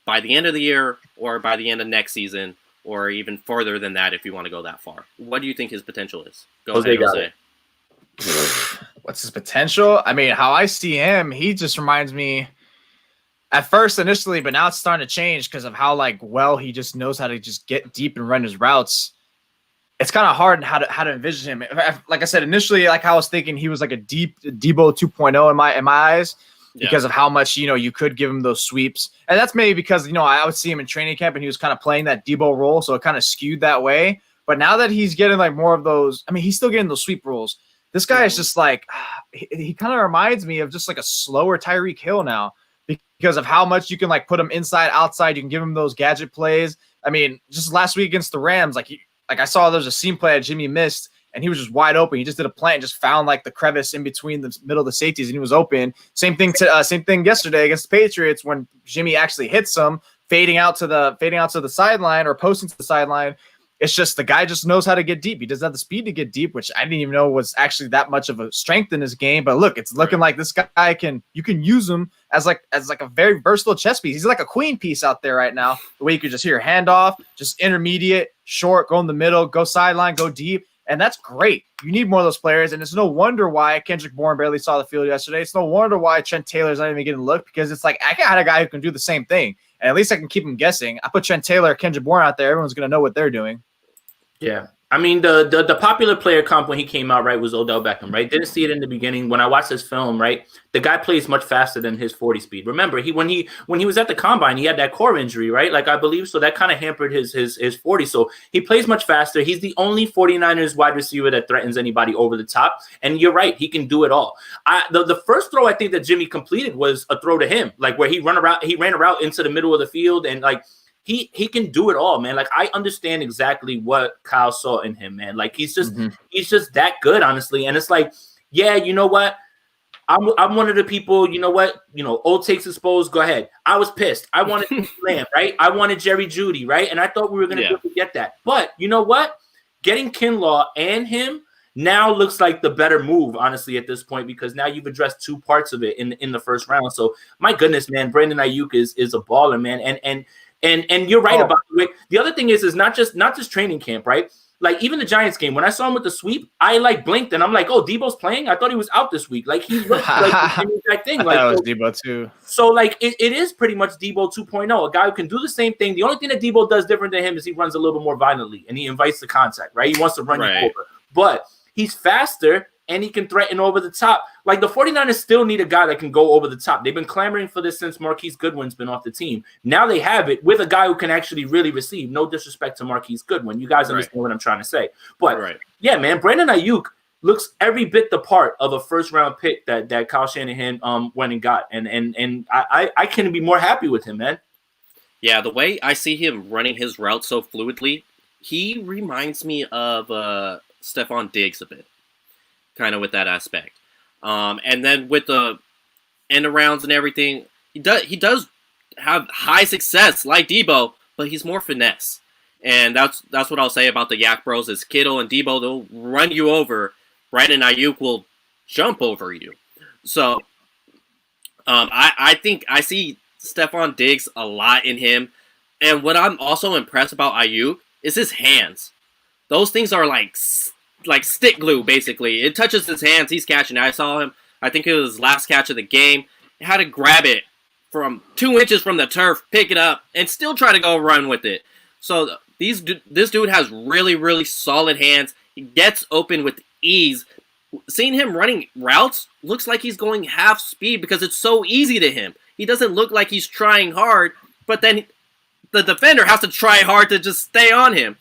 by the end of the year or by the end of next season? Or even further than that if you want to go that far. What do you think his potential is? Go ahead, Jose. What's his potential? I mean, how I see him, he just reminds me at first initially, but now it's starting to change because of how well he just knows how to just get deep and run his routes. It's kind of hard how to envision him. Like I said, initially, I was thinking he was like a deep Debo 2.0 in my eyes. Because of how much, you could give him those sweeps. And that's maybe because, I would see him in training camp and he was kind of playing that Debo role. So it kind of skewed that way. But now that he's getting more of those, I mean, he's still getting those sweep roles. This guy is just he kind of reminds me of just a slower Tyreek Hill now because of how much you can put him inside, outside. You can give him those gadget plays. I mean, just last week against the Rams, I saw there's a seam play that Jimmy missed. And he was just wide open. He just did a plant, just found the crevice in between the middle of the safeties, and he was open. Same thing yesterday against the Patriots when Jimmy actually hits him, fading out to the sideline or posting to the sideline. It's just the guy just knows how to get deep. He doesn't have the speed to get deep, which I didn't even know was actually that much of a strength in his game. But look, it's looking like this guy you can use him as a very versatile chess piece. He's like a queen piece out there right now. The way you could just hear handoff, just intermediate, short, go in the middle, go sideline, go deep. And that's great. You need more of those players. And it's no wonder why Kendrick Bourne barely saw the field yesterday. It's no wonder why Trent Taylor's not even getting a look, because it's I got a guy who can do the same thing. And at least I can keep him guessing. I put Trent Taylor, Kendrick Bourne out there. Everyone's going to know what they're doing. Yeah. I mean, the popular player comp when he came out, right, was Odell Beckham, right? Didn't see it in the beginning. When I watched this film, right, the guy plays much faster than his 40 speed. Remember, when he was at the combine, he had that core injury, right? Like I believe so that kind of hampered his 40. So he plays much faster. He's the only 49ers wide receiver that threatens anybody over the top. And you're right, he can do it all. The first throw I think that Jimmy completed was a throw to him, like where he ran a route into the middle of the field and like. He can do it all, man. Like I understand exactly what Kyle saw in him, man. Like he's just that good, honestly. And it's like, yeah, you know what? I'm one of the people. You know what? Old takes exposed. Go ahead. I was pissed. I wanted Lamb, right? I wanted Jerry Jeudy, right? And I thought we were gonna be able to get that. But you know what? Getting Kinlaw and him now looks like the better move, honestly, at this point, because now you've addressed two parts of it in the first round. So my goodness, man, Brandon Ayuk is a baller, man, and you're right about it. The other thing is not just training camp, right? Like even the Giants game, when I saw him with the sweep, I like blinked and I'm like, oh, Debo's playing. I thought he was out this week. Like he looked like the same exact thing. Like that was Debo too. So like it is pretty much Debo 2.0, a guy who can do the same thing. The only thing that Debo does different than him is he runs a little bit more violently and he invites the contact, right? He wants to run you over, but he's faster. And he can threaten over the top. Like the 49ers still need a guy that can go over the top. They've been clamoring for this since Marquise Goodwin's been off the team. Now they have it with a guy who can actually really receive. No disrespect to Marquise Goodwin. You guys understand what I'm trying to say. But yeah, man, Brandon Ayuk looks every bit the part of a first round pick that Kyle Shanahan went and got. And I couldn't be more happy with him, man. Yeah, the way I see him running his route so fluidly, he reminds me of Stephon Diggs a bit. Kind of with that aspect, and then with the end arounds and everything, he does have high success like Debo, but he's more finesse, and that's what I'll say about the Yak Bros. Is Kittle and Debo, they'll run you over. Brandon Ayuk will jump over you. So, I think I see Stephon Diggs a lot in him, and what I'm also impressed about Ayuk is his hands. Those things are like stick glue, basically. It touches his hands, he's catching it. I saw him, I think it was his last catch of the game. He had to grab it from 2 inches from the turf, pick it up, and still try to go run with it. So this dude has really, really solid hands. He gets open with ease. Seeing him running routes looks like he's going half speed because it's so easy to him. He doesn't look like he's trying hard, but then the defender has to try hard to just stay on him.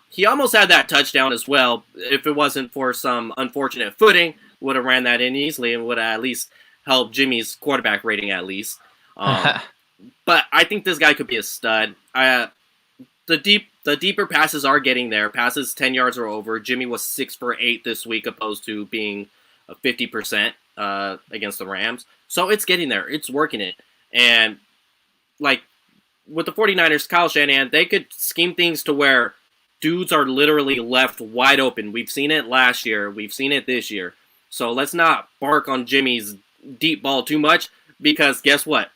He almost had that touchdown as well. If it wasn't for some unfortunate footing, would have ran that in easily and would have at least helped Jimmy's quarterback rating at least. But I think this guy could be a stud. The deeper passes are getting there. Passes 10 yards or over. Jimmy was 6 for 8 this week, opposed to being 50% against the Rams. So it's getting there. It's working it. And like with the 49ers, Kyle Shanahan, they could scheme things to where dudes are literally left wide open. We've seen it last year. We've seen it this year. So let's not bark on Jimmy's deep ball too much because guess what?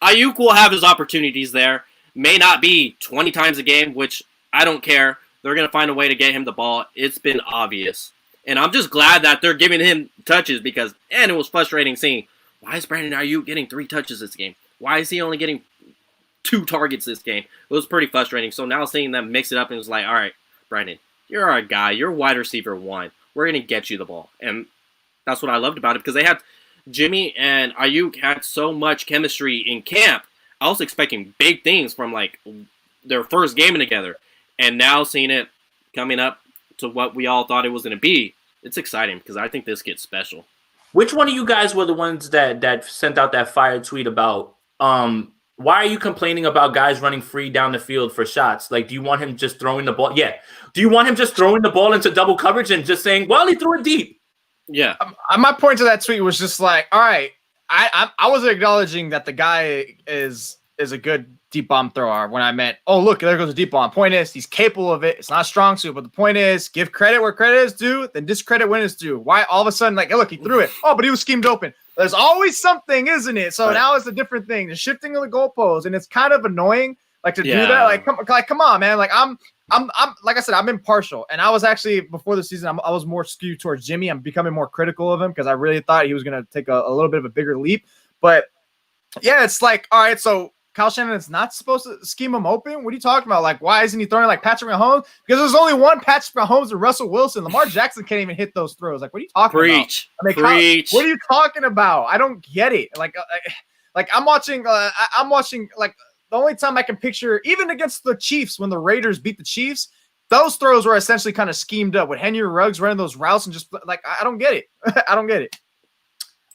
Ayuk will have his opportunities there. May not be 20 times a game, which I don't care. They're going to find a way to get him the ball. It's been obvious. And I'm just glad that they're giving him touches because, and it was frustrating seeing, why is Brandon Ayuk getting 3 touches this game? Why is he only getting 2 targets this game? It was pretty frustrating. So now seeing them mix it up and it was like, all right, Brandon, you're our guy. You're wide receiver 1. We're going to get you the ball. And that's what I loved about it because they had Jimmy and Ayuk had so much chemistry in camp. I was expecting big things from like their first game together. And now seeing it coming up to what we all thought it was going to be, it's exciting because I think this gets special. Which one of you guys were the ones that sent out that fire tweet about why are you complaining about guys running free down the field for shots? Like, do you want him just throwing the ball? Yeah. Do you want him just throwing the ball into double coverage and just saying, well, he threw it deep? Yeah. My point to that tweet was just like, all right, I wasn't acknowledging that the guy is a good deep bomb thrower when I meant, oh, look, there goes a deep bomb. Point is, he's capable of it. It's not a strong suit, but the point is, give credit where credit is due, then discredit when it's due. Why all of a sudden, like, hey, look, he threw it. Oh, but he was schemed open. There's always something, isn't it? So now it's a different thing. The shifting of the goalposts, and it's kind of annoying, like to do that. Like, come on, man. Like, I'm like I said, I'm impartial, and I was actually before the season, I was more skewed towards Jimmy. I'm becoming more critical of him because I really thought he was going to take a little bit of a bigger leap. But yeah, it's like, all right, so Kyle Shanahan's not supposed to scheme him open? What are you talking about? Like, why isn't he throwing like Patrick Mahomes? Because there's only one Patrick Mahomes and Russell Wilson. Lamar Jackson can't even hit those throws. Like, what are you talking about? I mean, Preach. What are you talking about? I don't get it. Like I'm watching. I'm watching. Like, the only time I can picture, even against the Chiefs when the Raiders beat the Chiefs, those throws were essentially kind of schemed up with Henry Ruggs running those routes and just like I don't get it. I don't get it.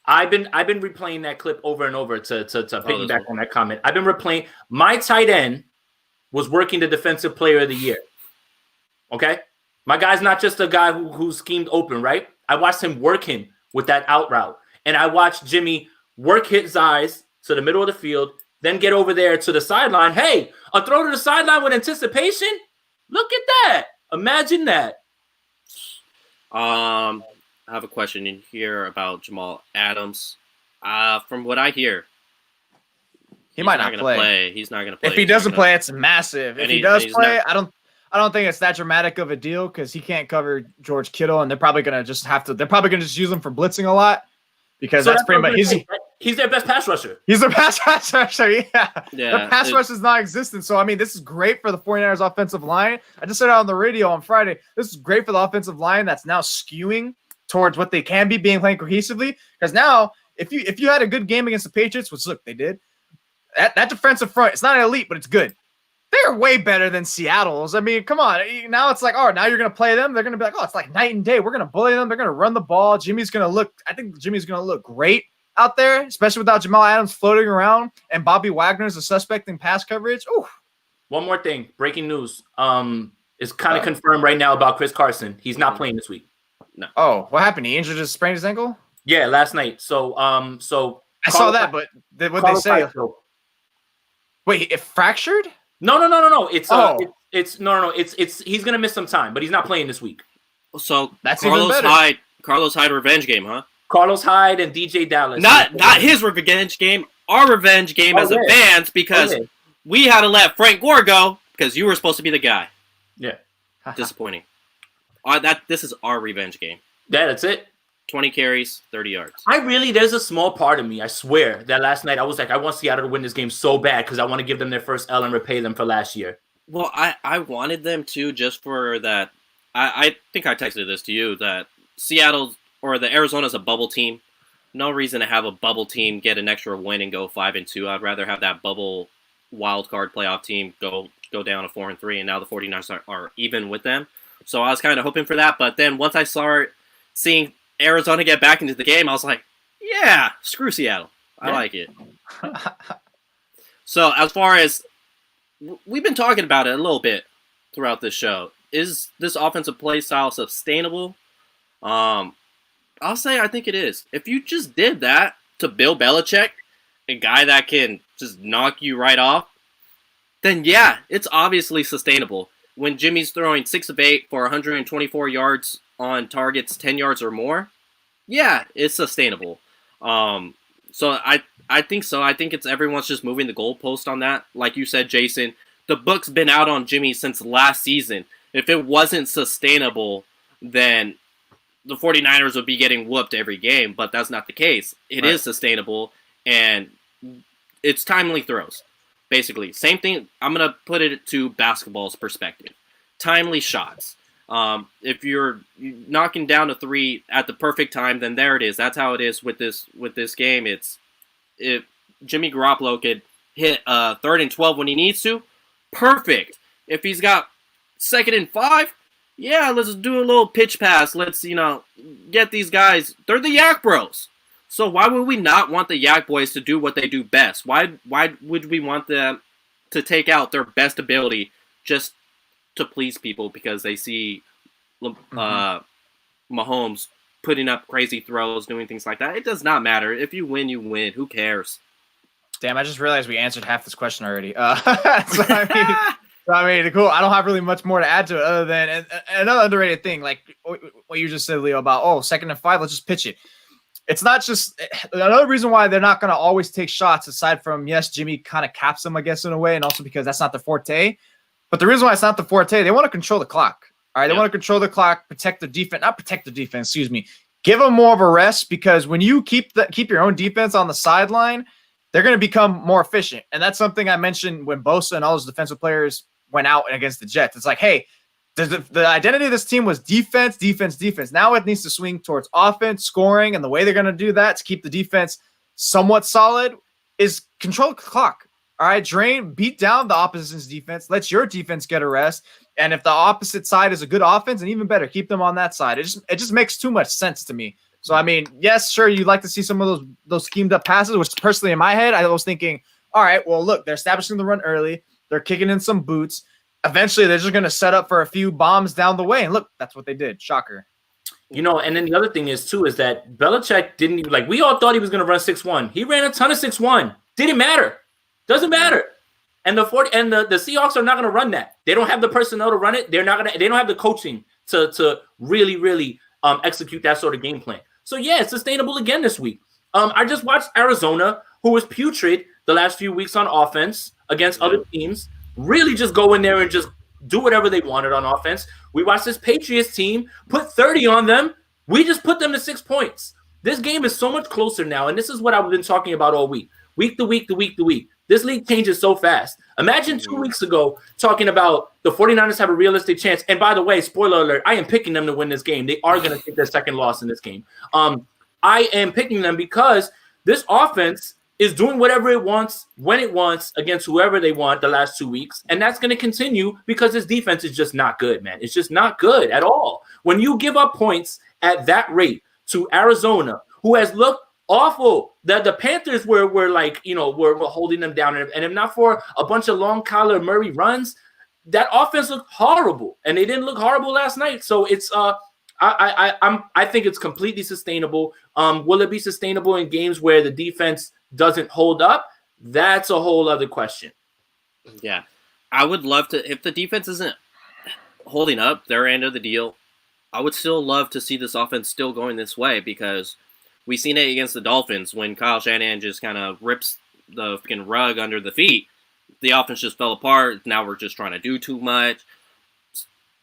I've been replaying that clip over and over to piggyback on that comment. I've been replaying. My tight end was working the defensive player of the year. Okay, my guy's not just a guy who schemed open, right? I watched him work him with that out route, and I watched Jimmy work his eyes to the middle of the field, then get over there to the sideline. Hey, a throw to the sideline with anticipation. Look at that! Imagine that. I have a question in here about Jamal Adams. From what I hear, he might not play. He's not going to play. If he doesn't play, it's massive. If he does play, I don't think it's that dramatic of a deal because he can't cover George Kittle, and they're probably going to just have to. They're probably going to just use him for blitzing a lot because that's pretty much he's their best pass rusher. He's their pass rusher. Yeah. The pass rush is non-existent. So I mean, this is great for the 49ers offensive line. I just said it on the radio on Friday. This is great for the offensive line that's now skewing towards what they can be being playing cohesively. Because now, if you had a good game against the Patriots, which look they did, that defensive front, it's not elite, but it's good. They're way better than Seattle's. I mean, come on. Now it's like, now you're gonna play them. They're gonna be like, it's like night and day. We're gonna bully them. They're gonna run the ball. I think Jimmy's gonna look great out there, especially without Jamal Adams floating around and Bobby Wagner's a suspect in pass coverage. Ooh. One more thing, breaking news. Is kind of confirmed right now about Chris Carson. He's not playing this week. No. Oh, what happened? He injured sprained his ankle? Yeah, last night. So I saw that, but what they say? Wait, it fractured? No. It's he's gonna miss some time, but he's not playing this week. So that's Carlos Hyde revenge game, huh? Carlos Hyde and DJ Dallas. Not his revenge game, our revenge game as a fans because we had to let Frank Gore go because you were supposed to be the guy. Yeah. Disappointing. This is our revenge game. Yeah, that's it. 20 carries, 30 yards. There's a small part of me, I swear, that last night I was like, I want Seattle to win this game so bad because I want to give them their first L and repay them for last year. Well, I wanted them to just for that. I think I texted this to you that Seattle or the Arizona's a bubble team. No reason to have a bubble team get an extra win and go 5-2. I'd rather have that bubble wild card playoff team go down to 4-3, and now the 49ers are even with them. So I was kind of hoping for that, but then once I started seeing Arizona get back into the game, I was like, yeah, screw Seattle. I like it. So as far as we've been talking about it a little bit throughout this show, is this offensive play style sustainable? I'll say I think it is. If you just did that to Bill Belichick, a guy that can just knock you right off, then yeah, it's obviously sustainable. When Jimmy's throwing 6 of 8 for 124 yards on targets 10 yards or more, yeah, it's sustainable. So I think so. I think it's everyone's just moving the goalpost on that. Like you said, Jason, the book's been out on Jimmy since last season. If it wasn't sustainable, then the 49ers would be getting whooped every game, but that's not the case. It is sustainable, and it's timely throws. Basically, same thing. I'm going to put it to basketball's perspective. Timely shots. If you're knocking down a 3 at the perfect time, then there it is. That's how it is with this game. If Jimmy Garoppolo could hit 3rd and 12 when he needs to, perfect. If he's got 2nd and 5, yeah, let's do a little pitch pass. Let's get these guys. They're the Yak Bros. So why would we not want the Yak Boys to do what they do best? Why would we want them to take out their best ability just to please people because they see Mahomes putting up crazy throws, doing things like that? It does not matter. If you win, you win. Who cares? Damn, I just realized we answered half this question already. Cool. I don't have really much more to add to it other than another underrated thing, like what you just said, Leo, about 2nd and 5, let's just pitch it. It's not just another reason why they're not going to always take shots, aside from, yes, Jimmy kind of caps them, I guess, in a way, and also because that's not the forte. But the reason why it's not the forte, they want to control the clock. All right, they want to control the clock, protect the defense, not protect the defense, excuse me. Give them more of a rest, because when you keep your own defense on the sideline, they're going to become more efficient. And that's something I mentioned when Bosa and all those defensive players went out against the Jets. It's like, hey, the identity of this team was defense, defense, defense. Now it needs to swing towards offense, scoring, and the way they're going to do that to keep the defense somewhat solid is control the clock. All right, beat down the opposition's defense. Let your defense get a rest. And if the opposite side is a good offense, and even better, keep them on that side. It just makes too much sense to me. So, I mean, yes, sure, you'd like to see some of those schemed up passes, which personally in my head, I was thinking, all right, well, look, they're establishing the run early. They're kicking in some boots. Eventually, they're just going to set up for a few bombs down the way. And look, that's what they did. Shocker. And then the other thing is, too, is that Belichick didn't even, like, we all thought he was going to run 6-1. He ran a ton of 6-1. Didn't matter. Doesn't matter. And the Seahawks are not going to run that. They don't have the personnel to run it. They don't have the coaching to really, really execute that sort of game plan. So, yeah, it's sustainable again this week. I just watched Arizona, who was putrid the last few weeks on offense against other teams, really just go in there and just do whatever they wanted on offense. We watched this Patriots team put 30 on them. We just put them to 6 points. This game is so much closer now, and this is what I've been talking about all week. Week to week to week to week. This league changes so fast. Imagine 2 weeks ago talking about the 49ers have a realistic chance. And by the way, spoiler alert, I am picking them to win this game. They are going to take their second loss in this game. I am picking them because this offense is doing whatever it wants, when it wants, against whoever they want the last 2 weeks. And that's going to continue because this defense is just not good, man. It's just not good at all. When you give up points at that rate to Arizona, who has looked awful, the Panthers were holding them down. And if not for a bunch of long Kyler Murray runs, that offense looked horrible. And they didn't look horrible last night. So it's I think it's completely sustainable. Will it be sustainable in games where the defense doesn't hold up? That's a whole other question. Yeah. I would love to, if the defense isn't holding up their end of the deal, I would still love to see this offense still going this way, because we've seen it against the Dolphins when Kyle Shanahan just kind of rips the freaking rug under the feet. The offense just fell apart. Now we're just trying to do too much.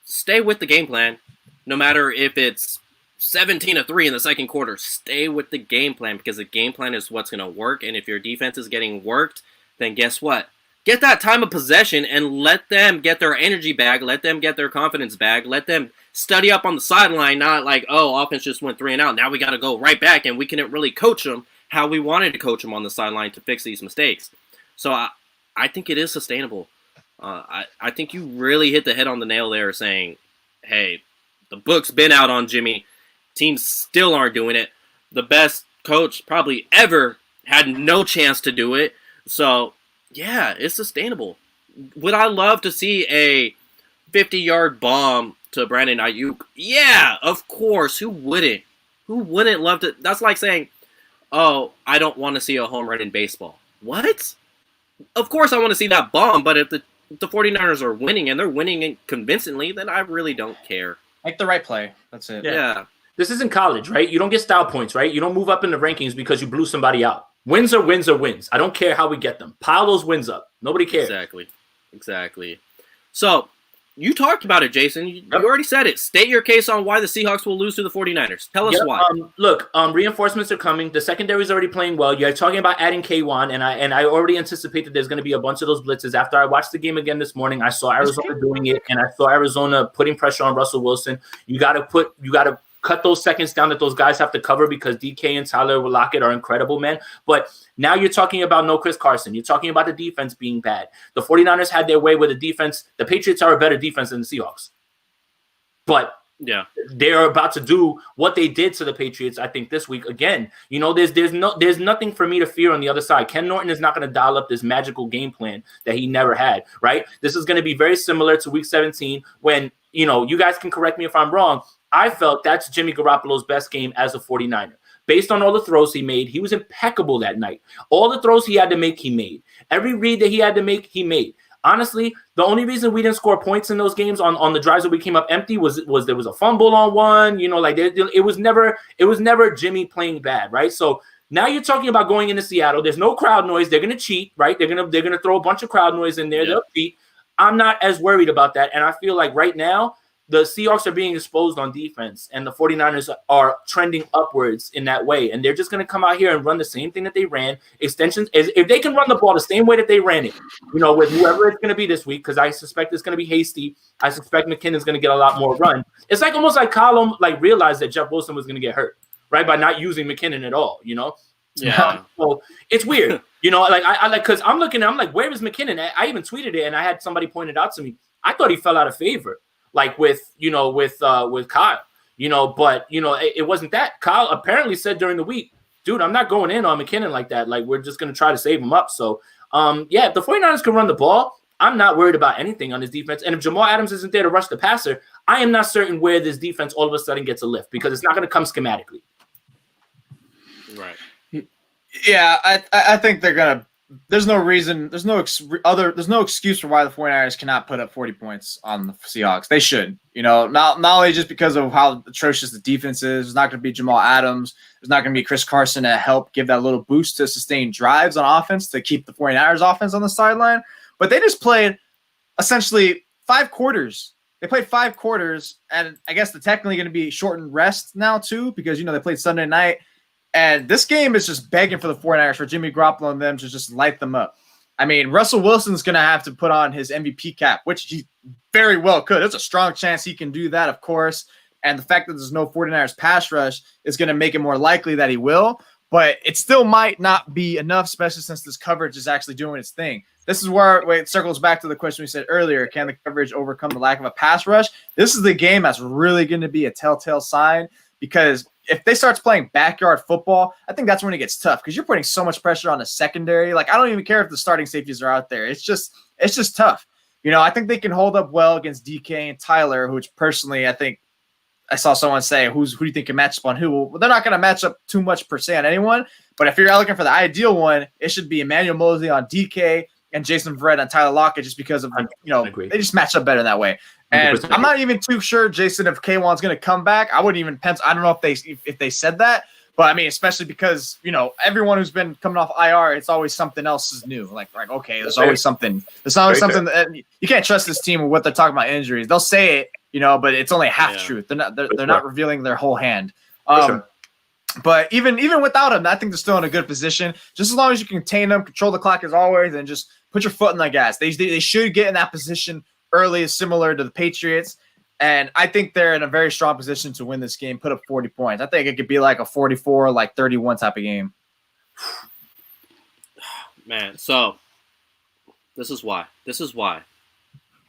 Stay with the game plan. No matter if it's 17-3 in the second quarter, stay with the game plan, because the game plan is what's going to work. And if your defense is getting worked, then guess what? Get that time of possession and let them get their energy back. Let them get their confidence back. Let them study up on the sideline, not like, oh, offense just went 3 and out. Now we got to go right back, and we couldn't really coach them how we wanted to coach them on the sideline to fix these mistakes. So I think it is sustainable. I think you really hit the head on the nail there saying, hey, the book's been out on Jimmy. Teams still aren't doing it. The best coach probably ever had no chance to do it. So, yeah, it's sustainable. Would I love to see a 50-yard bomb to Brandon Ayuk? Yeah, of course. Who wouldn't? Who wouldn't love to? That's like saying, oh, I don't want to see a home run in baseball. What? Of course I want to see that bomb, but if the 49ers are winning and they're winning convincingly, then I really don't care. Make the right play. That's it. Yeah. This isn't college, right? You don't get style points, right? You don't move up in the rankings because you blew somebody out. Wins are wins are wins. I don't care how we get them. Pile those wins up. Nobody cares. Exactly. So, you talked about it, Jason. You already said it. State your case on why the Seahawks will lose to the 49ers. Tell us why. Reinforcements are coming. The secondary is already playing well. You're talking about adding K1, and I already anticipate that there's going to be a bunch of those blitzes. After I watched the game again this morning, I saw Arizona doing it, and I saw Arizona putting pressure on Russell Wilson. You got to cut those seconds down that those guys have to cover, because DK and Tyler Lockett are incredible, man. But now you're talking about no Chris Carson. You're talking about the defense being bad. The 49ers had their way with the defense. The Patriots are a better defense than the Seahawks. But yeah, they're about to do what they did to the Patriots, I think, this week again. There's nothing for me to fear on the other side. Ken Norton is not going to dial up this magical game plan that he never had, right? This is going to be very similar to week 17 when, you guys can correct me if I'm wrong. I felt that's Jimmy Garoppolo's best game as a 49er. Based on all the throws he made, he was impeccable that night. All the throws he had to make, he made. Every read that he had to make, he made. Honestly, the only reason we didn't score points in those games on the drives that we came up empty was there was a fumble on one. It was never Jimmy playing bad, right? So now you're talking about going into Seattle. There's no crowd noise. They're gonna cheat, right? They're gonna throw a bunch of crowd noise in there. Yeah. They'll cheat. I'm not as worried about that, and I feel like right now the Seahawks are being exposed on defense, and the 49ers are trending upwards in that way. And they're just going to come out here and run the same thing that they ran. Extensions, if they can run the ball the same way that they ran it, with whoever it's going to be this week, because I suspect it's going to be Hasty. I suspect McKinnon's going to get a lot more run. It's like almost like Kyle realized that Jeff Wilson was going to get hurt, right, by not using McKinnon at all, Yeah. So it's weird, because I'm looking, I'm like, where is McKinnon? I even tweeted it, and I had somebody point it out to me. I thought he fell out of favor, with Kyle, but it wasn't that. Kyle apparently said during the week, dude, I'm not going in on McKinnon like that. Like, we're just going to try to save him up. So, if the 49ers can run the ball, I'm not worried about anything on this defense. And if Jamal Adams isn't there to rush the passer, I am not certain where this defense all of a sudden gets a lift, because it's not going to come schematically. Right. Yeah, I think they're gonna. There's no reason. There's no excuse for why the 49ers cannot put up 40 points on the Seahawks. They should. Not only just because of how atrocious the defense is. There's not going to be Jamal Adams. There's not going to be Chris Carson to help give that little boost to sustain drives on offense to keep the 49ers offense on the sideline. But they just played essentially 5 quarters. They played 5 quarters, and I guess they're technically going to be shortened rest now too, because they played Sunday night. And this game is just begging for the 49ers, for Jimmy Garoppolo and them to just light them up. I mean, Russell Wilson's going to have to put on his MVP cap, which he very well could. There's a strong chance he can do that, of course. And the fact that there's no 49ers pass rush is going to make it more likely that he will. But it still might not be enough, especially since this coverage is actually doing its thing. This is where it circles back to the question we said earlier. Can the coverage overcome the lack of a pass rush? This is the game that's really going to be a telltale sign, because if they start playing backyard football, I think that's when it gets tough, because you're putting so much pressure on the secondary. Like, I don't even care if the starting safeties are out there. It's just tough. I think they can hold up well against DK and Tyler, which personally, I think I saw someone say, who do you think can match up on who? Well, they're not going to match up too much per se on anyone. But if you're looking for the ideal one, it should be Emmanuel Mosley on DK and Jason Verrett on Tyler Lockett, just because of, they just match up better that way. And 100%. I'm not even too sure, Jason, if K1's going to come back. I wouldn't even pencil. I don't know if they said that, but I mean, especially because everyone who's been coming off IR, it's always something else is new. Like okay, there's always something. There's always something that you can't trust this team with what they're talking about injuries. They'll say it, but it's only half truth. They're not revealing their whole hand. But even without him, I think they're still in a good position. Just as long as you contain them, control the clock as always, and just put your foot in the gas. They should get in that position early, similar to the Patriots. And I think they're in a very strong position to win this game, put up 40 points. I think it could be like a 44, 31 type of game. Man, so this is why.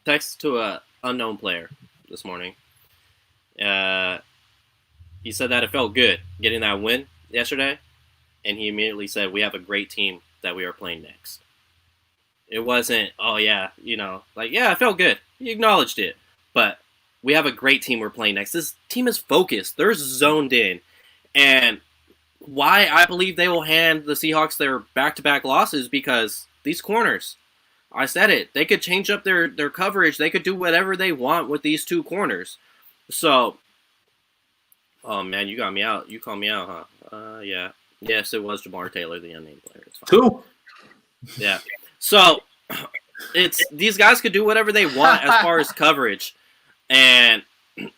Text to a unknown player this morning. He said that it felt good getting that win yesterday, and he immediately said, we have a great team that we are playing next. It wasn't, it felt good. He acknowledged it. But we have a great team we're playing next. This team is focused. They're zoned in. And why I believe they will hand the Seahawks their back-to-back losses, because these corners, I said it, they could change up their coverage. They could do whatever they want with these 2 corners. So, oh, man, you got me out. You called me out, huh? Yeah. Yes, it was Jamar Taylor, the unnamed player. It's fine. 2. Yeah. So, these guys could do whatever they want as far as coverage. And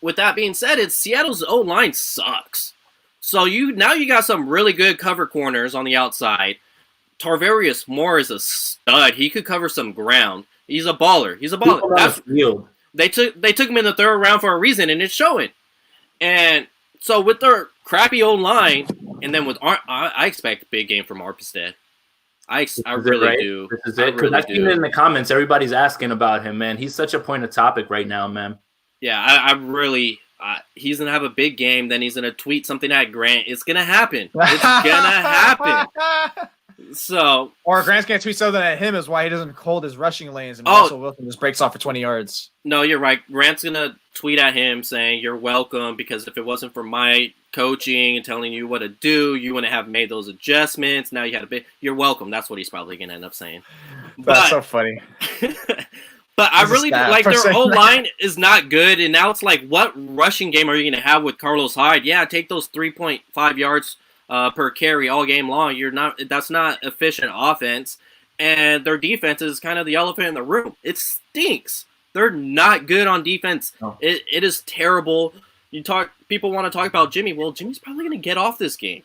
with that being said, Seattle's O-line sucks. So now you got some really good cover corners on the outside. Tarvarius Moore is a stud. He could cover some ground. He's a baller. They took him in the 3rd round for a reason, and it's showing. And so with their crappy O-line, and then with I expect a big game from Armstead. I really do. This is it. Because I've seen it in the comments. Everybody's asking about him, man. He's such a point of topic right now, man. Yeah, I really he's going to have a big game. Then he's going to tweet something at Grant. It's going to happen. It's going to happen. So, or Grant's going to tweet something at him is why he doesn't hold his rushing lanes, and Russell Wilson just breaks off for 20 yards. No, you're right. Grant's going to tweet at him saying, you're welcome, because if it wasn't for my coaching and telling you what to do, you wouldn't have made those adjustments. Now you had you're welcome. That's what he's probably going to end up saying. That's so funny. But I really like their O-line is not good, and now it's like, what rushing game are you going to have with Carlos Hyde? Yeah, take those 3.5 yards per carry all game long. That's not efficient offense, and their defense is kind of the elephant in the room. It stinks. They're not good on defense. No. It is terrible. People want to talk about Jimmy. Well, Jimmy's probably going to get off this game.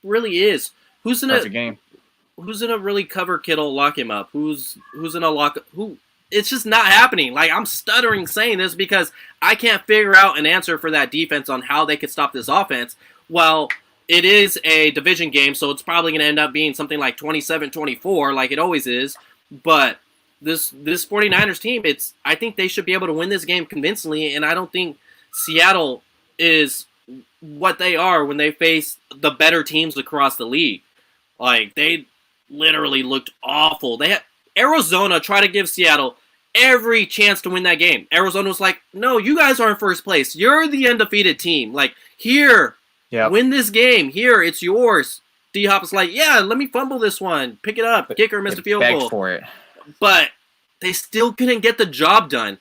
It really is. Who's in a really cover Kittle, lock him up? Who's in a lock? Who? It's just not happening. Like, I'm stuttering saying this because I can't figure out an answer for that defense on how they could stop this offense. Well, it is a division game, so it's probably going to end up being something like 27-24, like it always is. But this 49ers team, I think they should be able to win this game convincingly, and I don't think Seattle is what they are when they face the better teams across the league. Like, they literally looked awful. Arizona tried to give Seattle every chance to win that game. Arizona was like, no, you guys are in first place. You're the undefeated team. Like, here, win this game. Here, it's yours. D-Hop is like, yeah, let me fumble this one. Pick it up. Kicker missed a field goal. For it. But they still couldn't get the job done.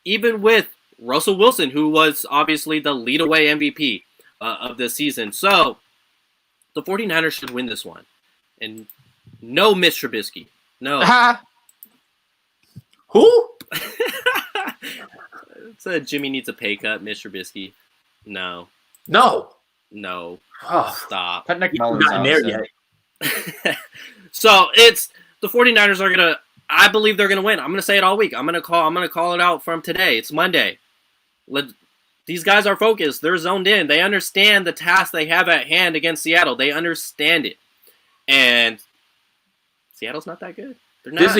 Even with Russell Wilson, who was obviously the lead-away MVP of this season. So, the 49ers should win this one. And no Mitch Trubisky. No. Who? Said Jimmy needs a pay cut. Mitch Trubisky. No. No. Oh, stop. Nick Mullins not there yet. So it's the 49ers are gonna. I believe they're gonna win. I'm gonna say it all week. I'm gonna call it out from today. It's Monday. These guys are focused. They're zoned in. They understand the task they have at hand against Seattle. They understand it, and Seattle's not that good. This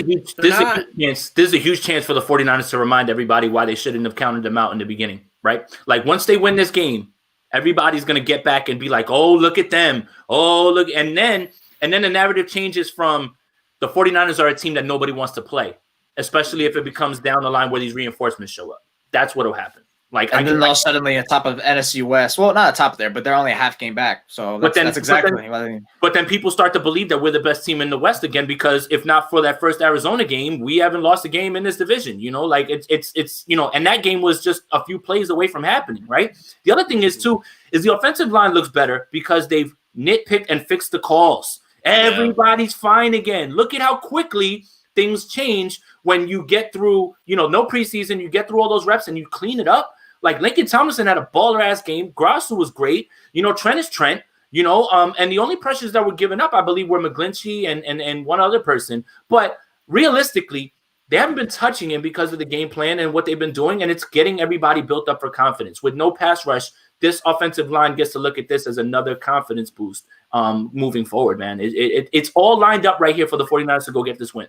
is a huge chance for the 49ers to remind everybody why they shouldn't have counted them out in the beginning, right? Like, once they win this game, everybody's going to get back and be like, oh, look at them. Oh, look. And then the narrative changes from the 49ers are a team that nobody wants to play, especially if it becomes down the line where these reinforcements show up. That's what will happen. Like, and then they'll suddenly on top of NFC West. Well, not atop there, but they're only a half game back. So that's exactly what I mean. But then people start to believe that we're the best team in the West again, because if not for that first Arizona game, we haven't lost a game in this division. You know, like it's and that game was just a few plays away from happening, right? The other thing is the offensive line looks better because they've nitpicked and fixed the calls. Everybody's fine again. Look at how quickly things change when you get through, no preseason, you get through all those reps and you clean it up. Like, Lincoln Tomlinson had a baller-ass game. Grossu was great. Trent is Trent. And the only pressures that were given up, I believe, were McGlinchey and one other person. But realistically, they haven't been touching him because of the game plan and what they've been doing, and it's getting everybody built up for confidence. With no pass rush, this offensive line gets to look at this as another confidence boost moving forward, man. It's all lined up right here for the 49ers to go get this win.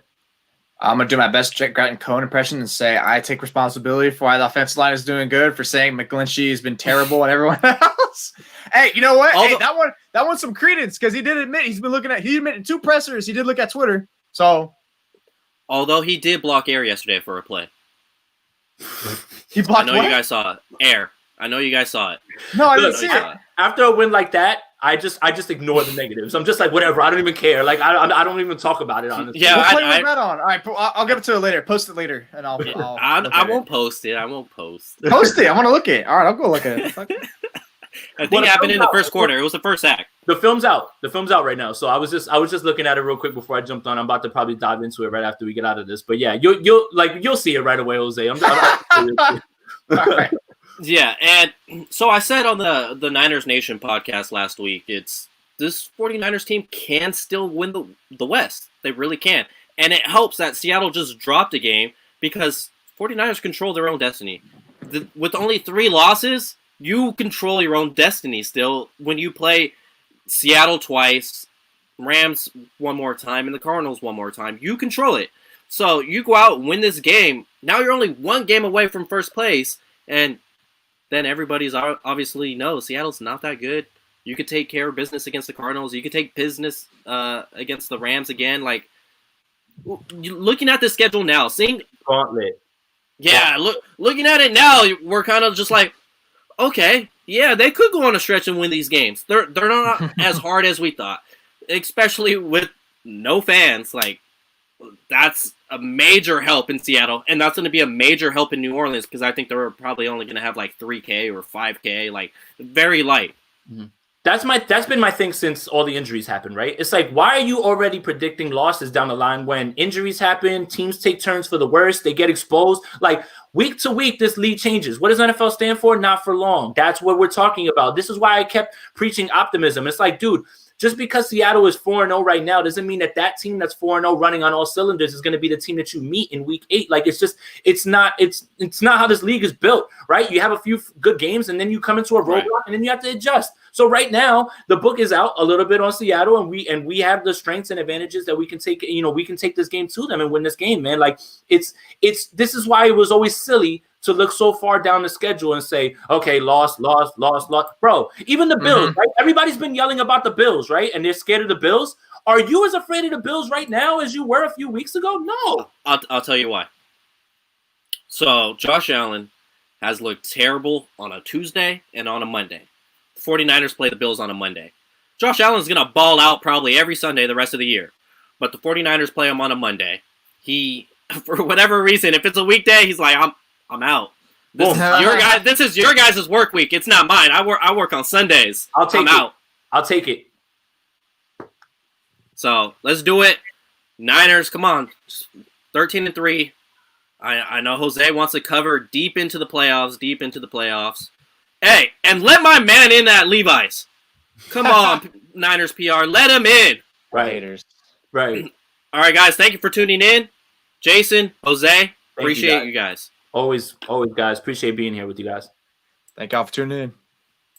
I'm going to do my best Jack Gratton Cohen impression and say I take responsibility for why the offensive line is doing good, for saying McGlinchey has been terrible and everyone else. Hey, you know what? That one's some credence, because he did admit he admitted 2 pressers. He did look at Twitter. So, although he did block air yesterday for a play. He blocked I know you guys saw it. Air. I know you guys saw it. No, I didn't see it. After a win like that, I just ignore the negatives. I'm just like, whatever. I don't even care. Like, I don't even talk about it, honestly. Yeah, we'll play with that on. All right, I'll give it to it later. Post it later, and I'll I won't post it. I won't post. Post it. I want to look at it. All right, I'll go look at it. I think it happened in the first quarter. It was the first act. The film's out. The film's out right now. So I was just looking at it real quick before I jumped on. I'm about to probably dive into it right after we get out of this. But yeah, you'll see it right away, Jose. I'm all right. Yeah, and so I said on the Niners Nation podcast last week, it's this 49ers team can still win the West. They really can. And it helps that Seattle just dropped a game, because 49ers control their own destiny. With only 3 losses, you control your own destiny still when you play Seattle twice, Rams one more time, and the Cardinals one more time. You control it. So you go out and win this game. Now you're only 1 game away from first place, and then everybody's obviously knows Seattle's not that good. You could take care of business against the Cardinals. You could take business against the Rams again. Like, looking at the schedule now, seeing gauntlet. Yeah, looking at it now, we're kind of just like, okay, yeah, they could go on a stretch and win these games. They're not as hard as we thought, especially with no fans. Like, that's a major help in Seattle, and that's going to be a major help in New Orleans, because I think they're probably only going to have like 3K or 5K, like very light. Mm-hmm. That's been my thing since all the injuries happened, right? It's like, why are you already predicting losses down the line when injuries happen, teams take turns for the worst, they get exposed? Like, week to week, this league changes. What does NFL stand for? Not for long. That's what we're talking about. This is why I kept preaching optimism. It's like, dude, just because Seattle is 4-0 right now doesn't mean that team that's 4-0 running on all cylinders is going to be the team that you meet in week 8. Like, it's not how this league is built, right? You have a few good games and then you come into a roadblock and then you have to adjust. So right now the book is out a little bit on Seattle, and we have the strengths and advantages that we can take. We can take this game to them and win this game, man. Like, this is why it was always silly to look so far down the schedule and say, okay, lost. Bro, even the Bills, right? Everybody's been yelling about the Bills, right? And they're scared of the Bills. Are you as afraid of the Bills right now as you were a few weeks ago? No. I'll tell you why. So Josh Allen has looked terrible on a Tuesday and on a Monday. The 49ers play the Bills on a Monday. Josh Allen's going to ball out probably every Sunday the rest of the year. But the 49ers play him on a Monday. He, for whatever reason, if it's a weekday, he's like, I'm out. This is your guys' work week. It's not mine. I work on Sundays. I'm out. I'll take it. So let's do it. Niners, come on. 13-3. I know Jose wants to cover deep into the playoffs. Hey, and let my man in at Levi's. Come on, Niners PR. Let him in. Right. All right, guys. Thank you for tuning in. Jason, Jose, appreciate you guys. Always, guys. Appreciate being here with you guys. Thank y'all for tuning in.